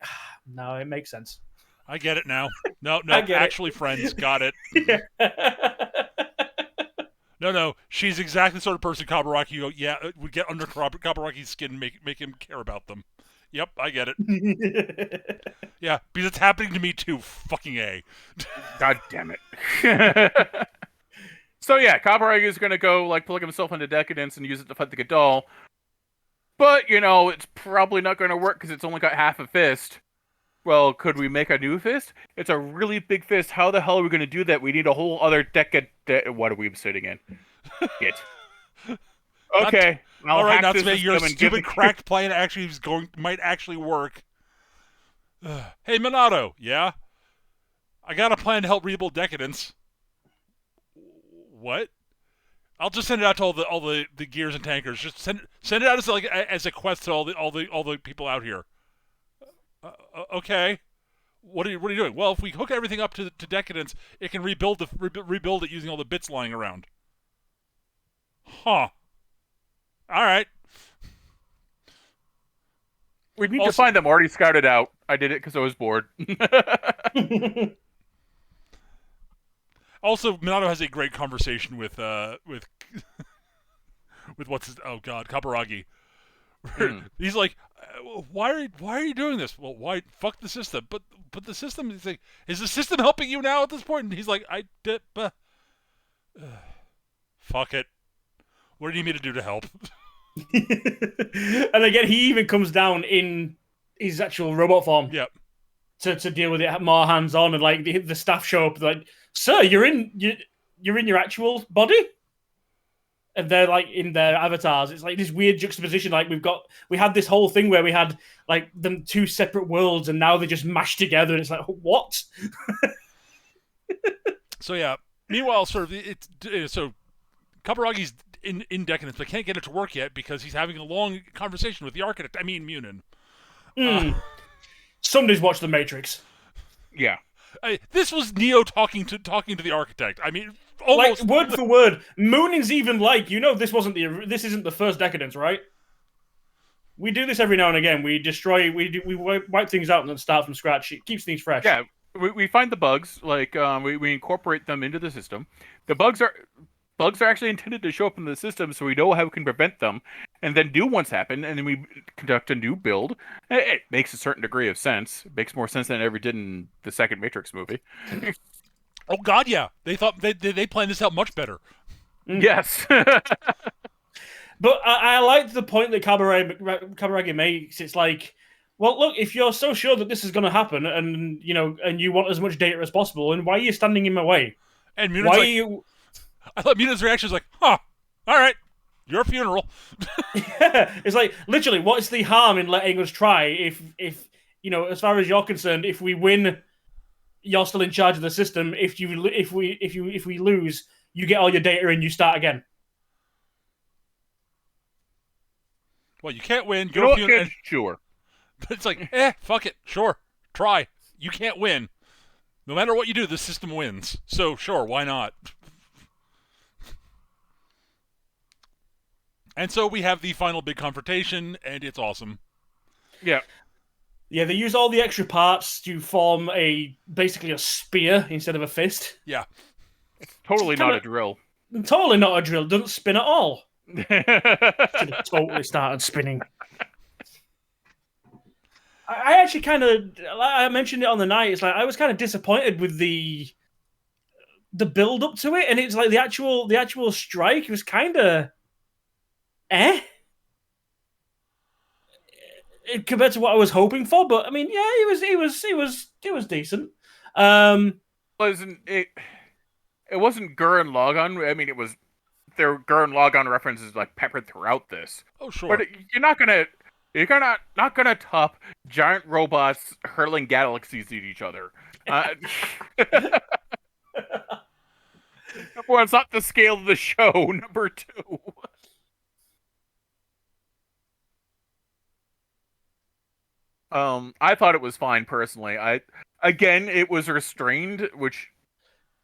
no, it makes sense. I get it now. No, actually, friends, got it. Yeah. No, she's exactly the sort of person Kaburaki would get under Kaburagi's skin and make him care about them. Yep, I get it. Yeah, because it's happening to me too. Fucking A. God damn it. So yeah, Kaburagi is gonna go plug himself into Decadence and use it to fight the Gadol. But it's probably not gonna work because it's only got half a fist. Well, could we make a new fist? It's a really big fist. How the hell are we going to do that? We need a whole other what are we sitting in? Shit. Okay. All right, Natsume, your stupid cracked plan might actually work. Hey, Minato. Yeah? I got a plan to help rebuild Decadence. What? I'll just send it out to all the gears and tankers. Just send it out as a quest to all the people out here. Okay. What are you doing? Well, if we hook everything up to Decadence, it can rebuild it using all the bits lying around. Huh. All right. We need to find them already scouted out. I did it because I was bored. Also, Minato has a great conversation with with what's his, oh god, Kaburagi. He's like, why are you doing this? Well, why fuck the system? But the system is like, is the system helping you now at this point? And he's like, I did, fuck it. What do you need me to do to help? And again, he even comes down in his actual robot form. Yep. To deal with it more hands on, and like the staff show up like, sir, you're in your actual body. And they're like in their avatars. It's like this weird juxtaposition. Like we had this whole thing where we had like them two separate worlds, and now they're just mashed together. And it's like, what? So yeah. Meanwhile, sort of so Kaburagi's in Decadence, but can't get it to work yet because he's having a long conversation with the architect. I mean, Munin. Somebody's watched The Matrix. Yeah. This was Neo talking to the architect. I mean, almost like word for word. Moonin's even like, this isn't the first Decadence, right? We do this every now and again. We destroy, we wipe things out and then start from scratch. It keeps things fresh. Yeah, we find the bugs. Like we incorporate them into the system. The bugs are actually intended to show up in the system, so we know how we can prevent them. And then new ones happen, and then we conduct a new build. It makes a certain degree of sense. It makes more sense than it ever did in the second Matrix movie. Oh God, yeah. They thought they planned this out much better. Yes. But I liked the point that Kaburagi makes. It's like, well, look, if you're so sure that this is going to happen, and you want as much data as possible, and why are you standing in my way? And Munich, I thought Muniz's reaction was like, "Huh, all right, your funeral." Yeah, it's like literally, what's the harm in letting us try? If as far as you're concerned, if we win, you're still in charge of the system. If we lose, you get all your data and you start again. Well, you can't win. Your funeral. Sure. But it's like, fuck it, sure, try. You can't win. No matter what you do, the system wins. So sure, why not? And so we have the final big confrontation, and it's awesome. Yeah. Yeah, they use all the extra parts to form basically a spear instead of a fist. Yeah. It's totally not a drill. Totally not a drill. Doesn't spin at all. Should have totally started spinning. I actually I mentioned it on the night. It's like I was kind of disappointed with the build up to it, and it's like the actual strike was kind of compared to what I was hoping for. But I mean, yeah, it was decent. It wasn't Gurren Lagann. I mean, it was there. Gurren Lagann references like peppered throughout this. Oh sure, but you're not gonna top giant robots hurling galaxies at each other. Number one, it's not the scale of the show. Number two. I thought it was fine personally. It was restrained, which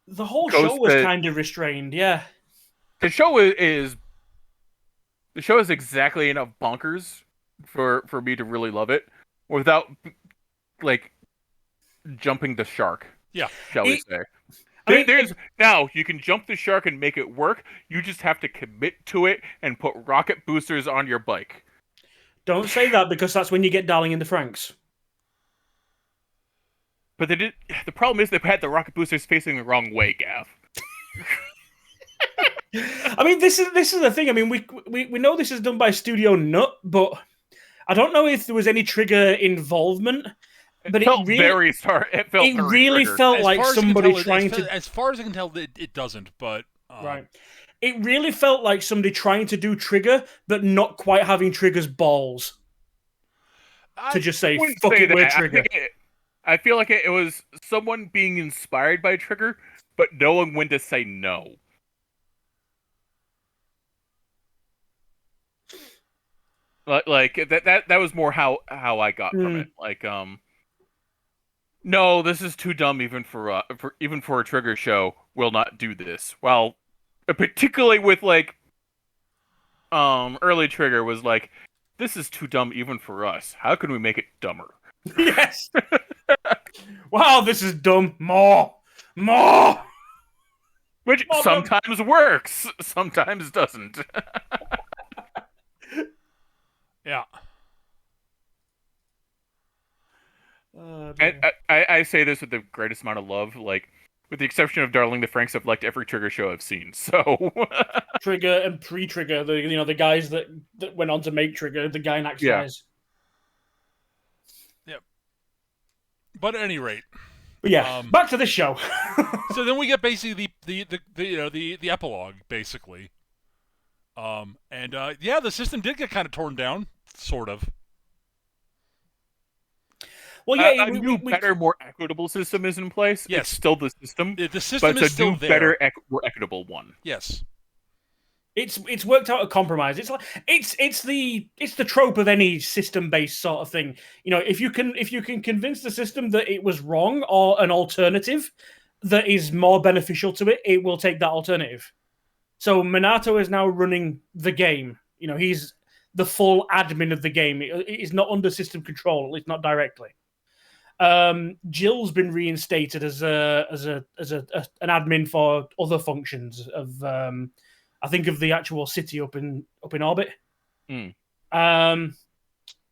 the whole show was kind of restrained. Yeah, the show is exactly enough bonkers for me to really love it without like jumping the shark. Yeah, shall we say? Now you can jump the shark and make it work. You just have to commit to it and put rocket boosters on your bike. Don't say that because that's when you get Darling in the Franxx. But they did. The problem is they had the rocket boosters facing the wrong way, Gav. I mean, this is the thing. I mean, we know this is done by Studio Nut, but I don't know if there was any Trigger involvement. But it felt very felt like somebody trying to. As far as I can tell, it doesn't. But right. It really felt like somebody trying to do Trigger, but not quite having Trigger's balls. To just say, fuck it, we're Trigger. I feel like it was someone being inspired by Trigger, but knowing when to say no. Like that was more how I got from it. Like, no, this is too dumb even for a Trigger show. Will not do this. Well, particularly with like early Trigger was like, this is too dumb even for us. How can we make it dumber? Yes. Wow, this is dumb. More. Which Mom, sometimes works, sometimes doesn't. Yeah. And I say this with the greatest amount of love, like, with the exception of Darling the Franks, I've liked every Trigger show I've seen. So Trigger and pre-Trigger, the guys that went on to make Trigger, the Gynax guys. Yep. But at any rate. But yeah, back to this show. So then we get basically the epilogue, basically. The system did get kind of torn down, sort of. Well, yeah, a new, better, more equitable system is in place. Yes. It's still the system. The system but is still new, there. Better, more equitable one. Yes. It's worked out a compromise. It's the trope of any system-based sort of thing. If you can convince the system that it was wrong or an alternative that is more beneficial to it, it will take that alternative. So Minato is now running the game. He's the full admin of the game. It is not under system control, at least not directly. Jill's been reinstated as an admin for other functions of I think of the actual city up in orbit.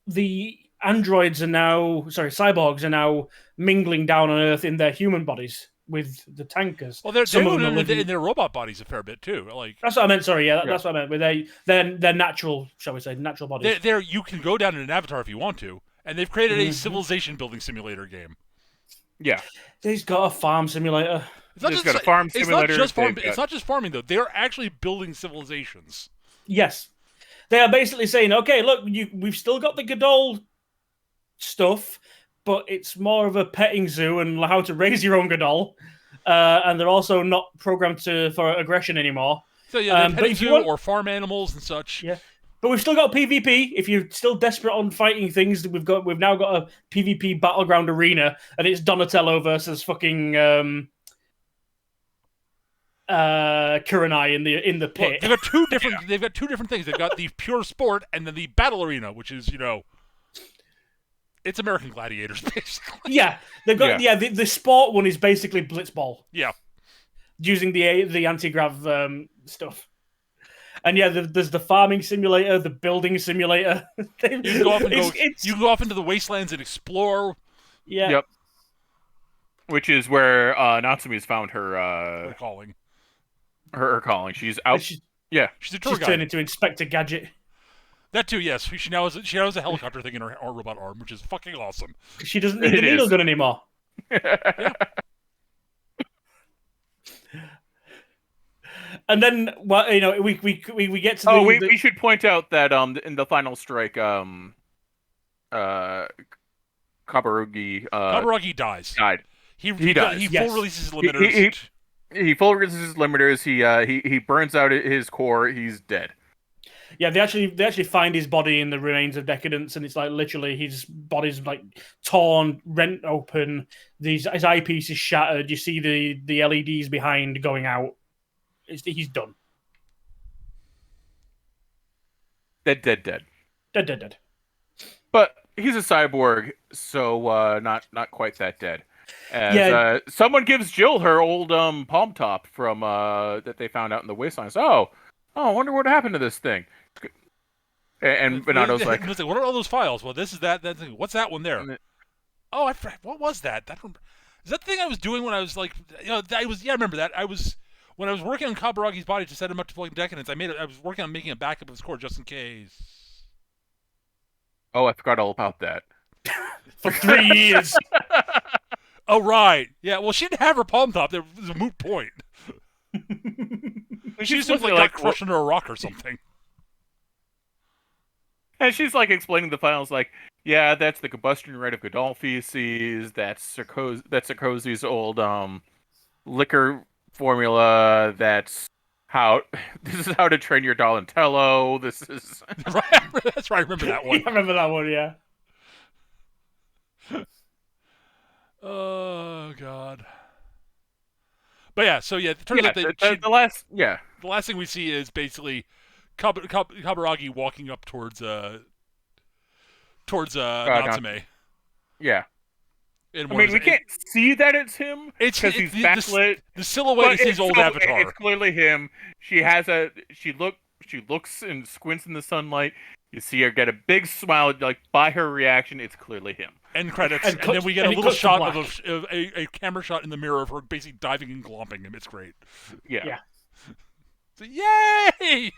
The androids are now cyborgs are now mingling down on Earth in their human bodies with the tankers. Well, they're in their robot bodies a fair bit too. Like that's what I meant. Sorry, that's what I meant. With their natural, shall we say, natural bodies. You can go down in an avatar if you want to, and they've created a civilization building simulator game. Yeah, he's got a farm simulator. It's got a farm simulator. It's not just farming though. They're actually building civilizations. Yes, they are basically saying, okay, look, we've still got the Godol stuff, but it's more of a petting zoo and how to raise your own Godol. And they're also not programmed for aggression anymore. So yeah, they're petting zoo or farm animals and such. Yeah. But we've still got PvP. If you're still desperate on fighting things, we've now got a PvP battleground arena, and it's Donatello versus fucking Kurenai in the pit. Well, they've got two different things. They've got the pure sport and then the battle arena, which is it's American Gladiators basically. Yeah, they've got the sport one is basically Blitzball. Yeah, using the anti-grav stuff. And there's the farming simulator, the building simulator. You can go off into the wastelands and explore. Yeah. Yep. Which is where Natsumi's found her calling. Her calling. She's out. She's a tour guide. Turned into Inspector Gadget. That too, yes. She now has a helicopter thing in her robot arm, which is fucking awesome. She doesn't need the needle gun anymore. Yeah. And then, well, we get to we should point out that in the final strike, Kaburagi dies. He dies. He full releases his limiters. He full releases his limiters. He burns out his core. He's dead. Yeah, they actually find his body in the remains of Deca-Dence, and it's like literally his body's like torn, rent open. His eyepiece is shattered. You see the LEDs behind going out. He's done. Dead. But he's a cyborg, so not quite that dead. As, someone gives Jill her old palm top from that they found out in the wasteland. I wonder what happened to this thing. And Minato's like, "What are all those files?" Well, this is that thing. What's that one there? What was that? Is that the thing I was doing when I was like, I remember that. When I was working on Kaburagi's body to set him up to play Deca-Dence, I was working on making a backup of his core just in case. Oh, I forgot all about that. For 3 years. Oh, right. Yeah, well, she didn't have her palm top. It was a moot point. She simply got crushed under a rock or something. And she's like explaining the files, like, yeah, that's the combustion rate of Godol feces. That's Sarkozy's old liquor formula. This is how to train your Donatello. This is that's right. I remember that one. I remember that one. Yeah. Oh God. But yeah, so yeah, it turns out the last thing we see is basically Kaburagi walking up towards Natsume. Yeah. I mean, we can't see that it's him because he's backlit. The silhouette is his old avatar. It's clearly him. She looks and squints in the sunlight. You see her get a big smile, like by her reaction, it's clearly him. End credits, and then we get a little shot of a camera shot in the mirror of her basically diving and glomping him. It's great. Yeah. So, yay!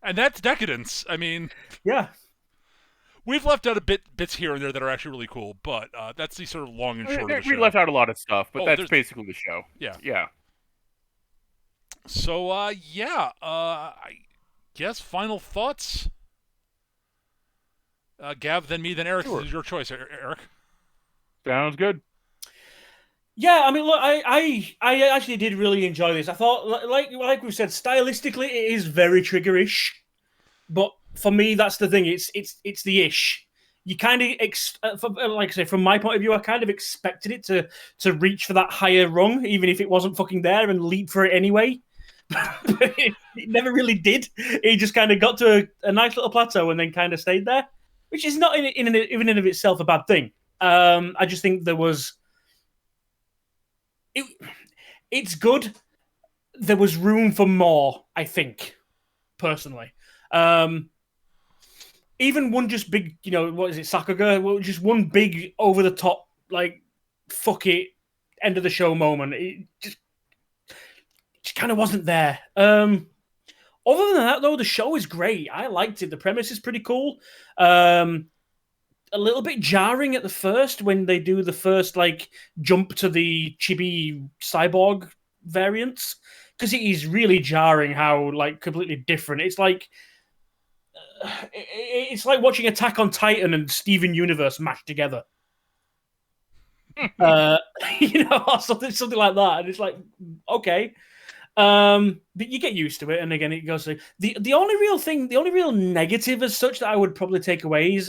And that's Deca-Dence. I mean, yeah. We've left out bits here and there that are actually really cool, but that's the sort of long and short of the show. We left out a lot of stuff, but that's basically the show. Yeah. So, I guess final thoughts? Gav, then me, then Eric. Sure. This is your choice, Eric. Sounds good. Yeah, I mean, look, I actually did really enjoy this. I thought, like we said, stylistically, it is very Trigger-ish, but for me, that's the thing. It's the ish. You kind of, like I say, from my point of view, I kind of expected it to reach for that higher rung, even if it wasn't fucking there, and leap for it anyway. But it never really did. It just kind of got to a nice little plateau and then kind of stayed there, which is not even in of itself a bad thing. I just think there was. It's good. There was room for more, I think, personally. Even one just big, what is it, Sakuga? Well, just one big over the top, like, fuck it, end of the show moment. It just kind of wasn't there. Other than that, though, the show is great. I liked it. The premise is pretty cool. A little bit jarring at the first when they do the first, like, jump to the chibi cyborg variants, because it is really jarring how, like, completely different. It's like watching Attack on Titan and Steven Universe mashed together. Or something like that. And it's like, okay. But you get used to it, and again, it goes through. The only real negative as such that I would probably take away is,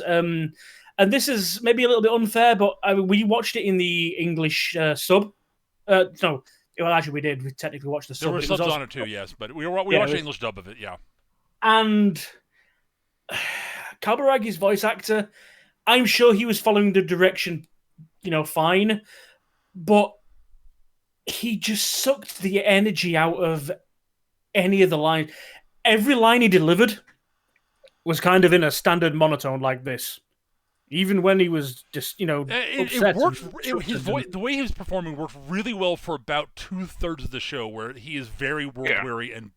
and this is maybe a little bit unfair, but we watched it in the English sub. No, well, actually, we did. We technically watched the sub. There were subs on it too, yes, but we watched the English dub of it, yeah. And Kabaragi's voice actor, I'm sure he was following the direction, fine, but he just sucked the energy out of any of the lines. Every line he delivered was kind of in a standard monotone like this. Even when he was just, upset. It worked. The way he was performing worked really well for about 2/3 of the show, where he is very world-weary and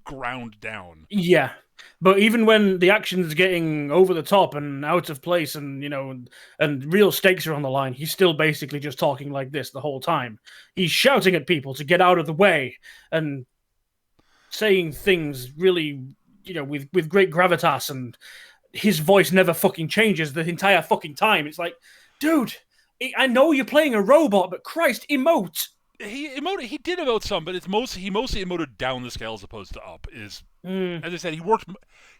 ground down. Yeah. But even when the action's getting over the top and out of place and, and real stakes are on the line, he's still basically just talking like this the whole time. He's shouting at people to get out of the way and saying things really, with great gravitas, and his voice never fucking changes the entire fucking time. It's like, dude, I know you're playing a robot, but Christ, emote. He did emote some, but he mostly emoted down the scale as opposed to up. As I said,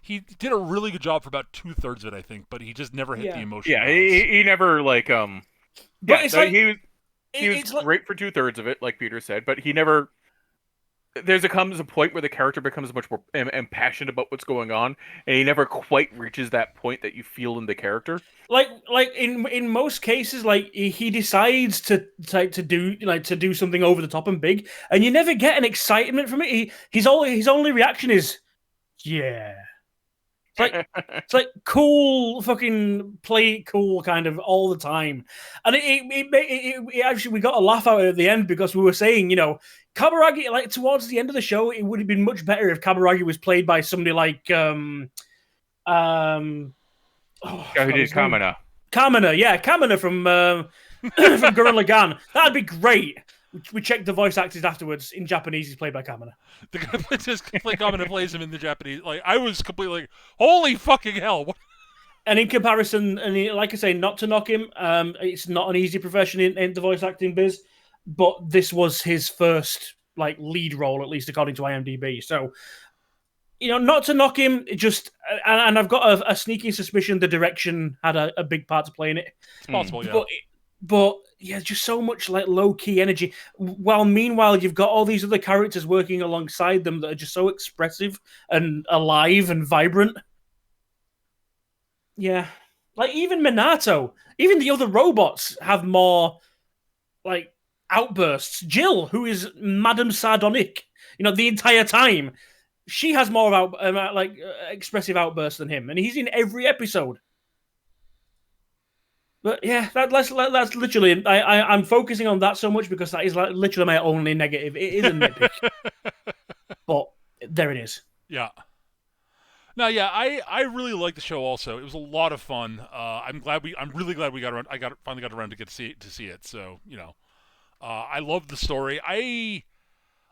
he did a really good job for about 2/3 of it, I think, but he just never hit the emotion. Yeah, he never like But it's like, he was great for 2/3 of it, like Peter said, but he never. Comes a point where the character becomes much more impassioned about what's going on, and he never quite reaches that point that you feel in the character. Like in most cases, like he decides to do something over the top and big, and you never get an excitement from it. His only reaction is, yeah. It's like cool, fucking play it cool kind of all the time, and it actually, we got a laugh out at the end because we were saying, Kaburagi, like towards the end of the show, it would have been much better if Kaburagi was played by somebody like who did Kamina? Kamina from Gurren Lagann. That'd be great. We checked the voice actors afterwards. In Japanese, he's played by Kamina. The guy Kamina plays him in the Japanese. Like, I was completely like, holy fucking hell! What? And in comparison, like I say, not to knock him, it's not an easy profession in the voice acting biz. But this was his first lead role, at least according to IMDb. So, not to knock him, and I've got a sneaky suspicion the direction had a big part to play in it. It's possible, yeah. But yeah, just so much low key energy. While meanwhile, you've got all these other characters working alongside them that are just so expressive and alive and vibrant. Yeah, Like even Minato, even the other robots have more like outbursts. Jill, who is Madame Sardonic, the entire time, she has more expressive outbursts than him, and he's in every episode. But yeah, that's literally. I'm focusing on that so much because that is literally my only negative. It is a nitpick, but there it is. Yeah. No, yeah, I really like the show. Also, it was a lot of fun. I'm really glad we got around. Finally got around to see it. So I love the story. I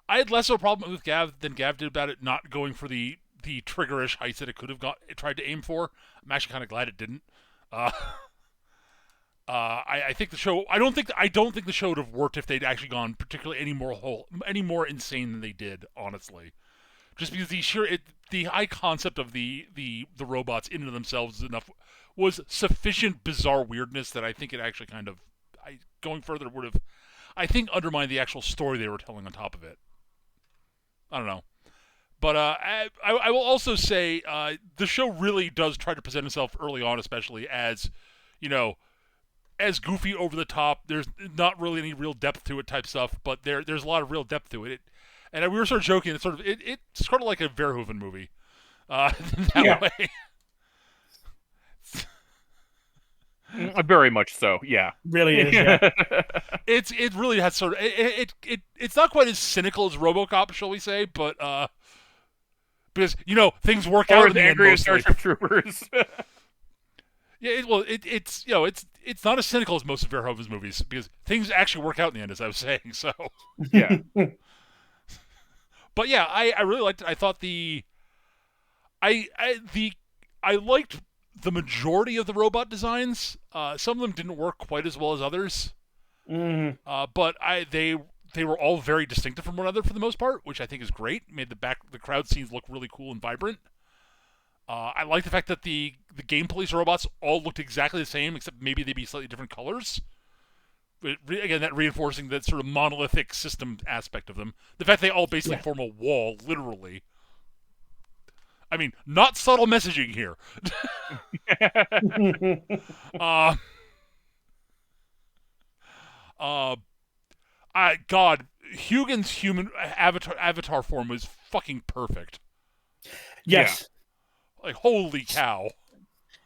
had less of a problem with Gav than Gav did about it not going for the triggerish heights that it tried to aim for. I'm actually kind of glad it didn't. Uh, I think the show. I don't think the show would have worked if they'd actually gone particularly any more insane than they did. Honestly, just because the high concept of the robots in and of themselves was sufficient bizarre weirdness that I think it actually going further would have, I think, undermined the actual story they were telling on top of it. I don't know. But I will also say the show really does try to present itself early on, especially as, as goofy, over the top. There's not really any real depth to it type stuff, but there's a lot of real depth to it. And we were sort of joking. It's sort of like a Verhoeven movie, that way. Very much so. Yeah, really is. Yeah. It really has sort of it's not quite as cynical as RoboCop, shall we say, but because things work out in the end mostly. Starship Troopers. Yeah, it's not as cynical as most of Verhoeven's movies because things actually work out in the end, as I was saying. So yeah. But yeah, I really liked it. I thought I liked the majority of the robot designs. Some of them didn't work quite as well as others. Mm-hmm. But they were all very distinctive from one another for the most part, which I think is great. Made the crowd scenes look really cool and vibrant. I like the fact that the game police robots all looked exactly the same, except maybe they'd be slightly different colors. But again, that reinforcing that sort of monolithic system aspect of them. The fact they all basically form a wall, literally. I mean, not subtle messaging here. God, Hugin's human avatar form was fucking perfect. Yes. Yeah. Like, holy cow.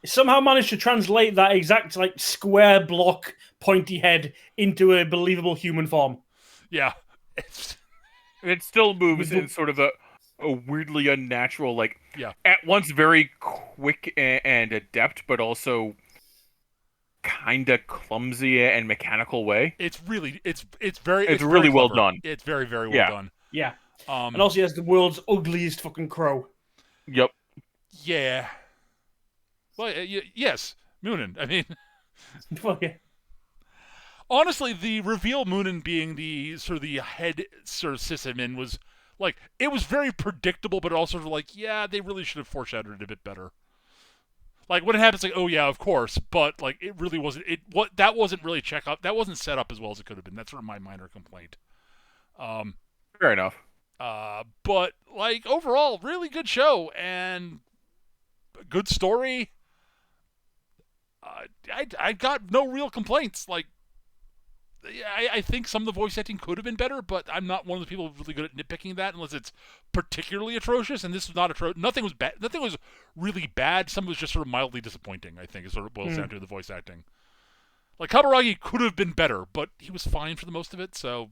Somehow managed to translate that exact square block pointy head into a believable human form. Yeah. It still moves in sort of a weirdly unnatural, at once very quick and adept, but also kind of clumsy and mechanical way. It's really well done. It's very, very well done. Yeah. And also he has the world's ugliest fucking crow. Yep. Yeah. Well, yes, Moonin. I mean, well, yeah. Honestly, the reveal Moonin being the head sort of sysadmin was it was very predictable, but also they really should have foreshadowed it a bit better. When it happens, oh yeah, of course, but it really wasn't. That wasn't really that wasn't set up as well as it could have been. That's sort of my minor complaint. Fair enough. But overall, really good show and good story. I got no real complaints. I think some of the voice acting could have been better, but I'm not one of the people really good at nitpicking that unless it's particularly atrocious. And this was not atrocious. Nothing was bad. Nothing was really bad. Some was just sort of mildly disappointing. I think is sort of boils down to the voice acting. Kaburagi could have been better, but he was fine for the most of it. So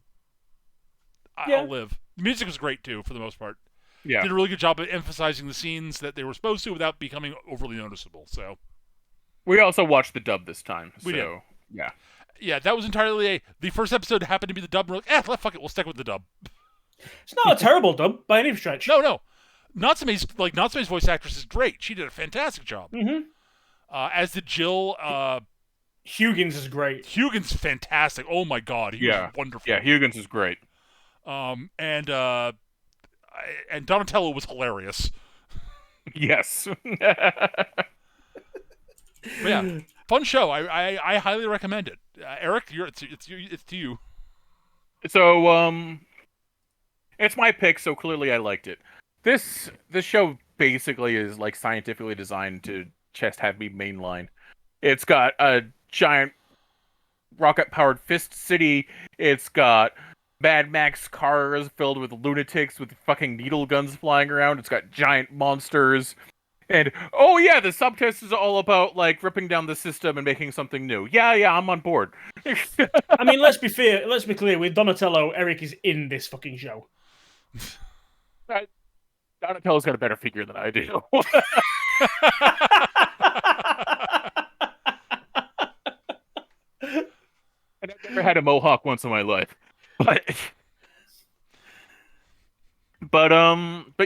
I'll live. The music was great too, for the most part. Yeah, did a really good job of emphasizing the scenes that they were supposed to without becoming overly noticeable. So we also watched the dub this time. We did. Yeah. Yeah, that was entirely the first episode happened to be the dub. We're fuck it, we'll stick with the dub. It's not a terrible dub by any stretch. No. Natsume's voice actress is great. She did a fantastic job. Mm-hmm. As did Jill. Hugin's is great. Hugin's fantastic. Oh my god, he was wonderful. Yeah, Hugin's is great. And Donatello was hilarious. Yes. But yeah, fun show. I highly recommend it. Eric, it's to you. So it's my pick. So clearly, I liked it. This show basically is scientifically designed to just have me mainline. It's got a giant rocket-powered fist city. It's got Mad Max cars filled with lunatics with fucking needle guns flying around. It's got giant monsters. And, oh yeah, the subtext is all about, like, ripping down the system and making something new. Yeah, I'm on board. I mean, let's be fair. Let's be clear. With Donatello, Eric is in this fucking show. Donatello's got a better figure than I do. And I've never had a mohawk once in my life. But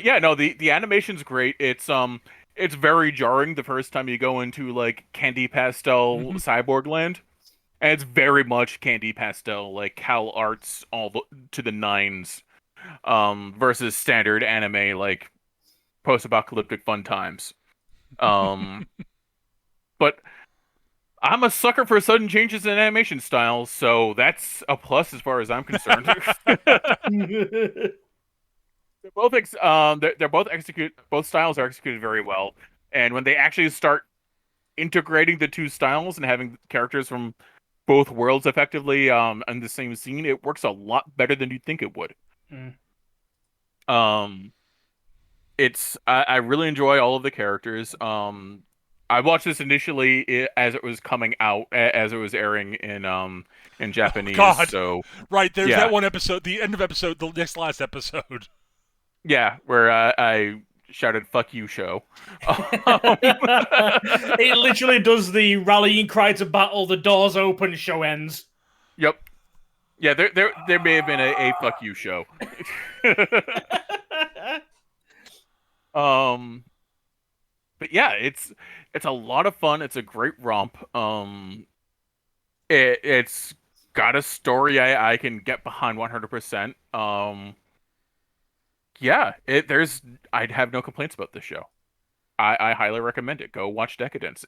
yeah, no, the animation's great. It's very jarring the first time you go into like candy pastel cyborg land. And it's very much candy pastel, like Cal Arts to the nines, versus standard anime like post-apocalyptic fun times. But I'm a sucker for sudden changes in animation styles, so that's a plus as far as I'm concerned. Both styles are executed very well, and when they actually start integrating the two styles and having characters from both worlds effectively in the same scene, it works a lot better than you'd think it would. I really enjoy all of the characters. I watched this initially as it was coming out, as it was airing in Japanese. Oh, God. So right, there's that one episode, the end of episode, the next last episode. Yeah, where I shouted "fuck you" show. It literally does the rallying cry to battle. The doors open, show ends. Yep. Yeah, there may have been a "fuck you" show. But yeah, it's a lot of fun. It's a great romp. It's got a story I can get behind 100%. Yeah, I'd have no complaints about this show. I highly recommend it. Go watch Deca-Dence.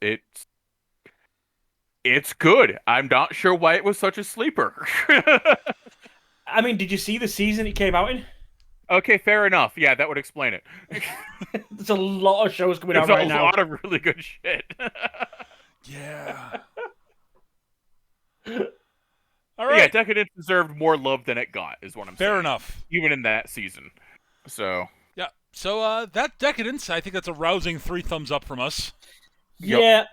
It's good. I'm not sure why it was such a sleeper. I mean, did you see the season it came out in? Okay, fair enough. Yeah, that would explain it. There's a lot of shows coming out right now. There's a lot of really good shit. Yeah. All right. Yeah, Deca-Dence deserved more love than it got, is what I'm saying. Fair enough. Even in that season. So. Yeah. So that Deca-Dence, I think that's a rousing 3 thumbs up from us. Yep. Yeah.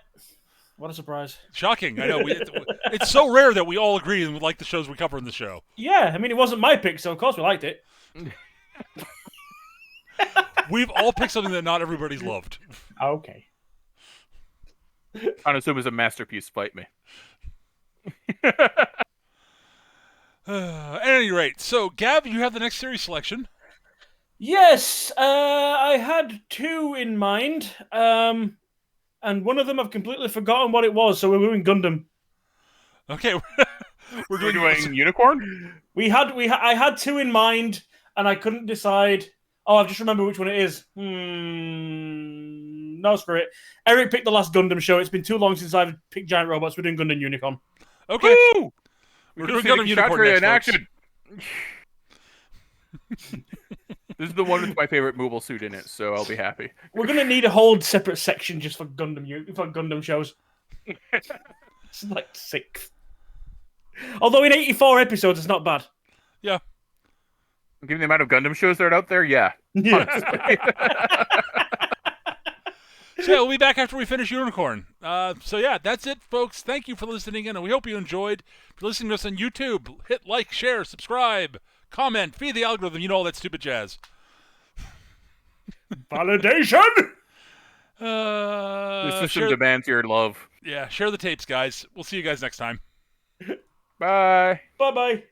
What a surprise. Shocking. I know. It's so rare that we all agree and like the shows we cover in the show. Yeah. I mean, it wasn't my pick, so of course we liked it. We've all picked something that not everybody's loved. Okay. Konosuba's a masterpiece. Fight me. At any rate, so Gav, you have the next series selection. Yes, I had 2 in mind, and one of them I've completely forgotten what it was. So we're doing Gundam. Okay, we're doing Unicorn. I had 2 in mind, and I couldn't decide. Oh, I've just remembered which one it is. No, screw it. Eric picked the last Gundam show. It's been too long since I've picked Giant Robots. We're doing Gundam Unicorn. Okay. Woo! We're doing Gundam Unicorn next, in action. This is the one with my favorite mobile suit in it, so I'll be happy. We're gonna need a whole separate section just for Gundam shows. It's like 6. Although in 84 episodes, it's not bad. Yeah. Given the amount of Gundam shows that are out there, yeah. So yeah, we'll be back after we finish Unicorn. So yeah, that's it, folks. Thank you for listening in, and we hope you enjoyed. If you're listening to us on YouTube, hit like, share, subscribe, comment, feed the algorithm, you know all that stupid jazz. Validation! The system demands your love. Yeah, share the tapes, guys. We'll see you guys next time. Bye. Bye-bye.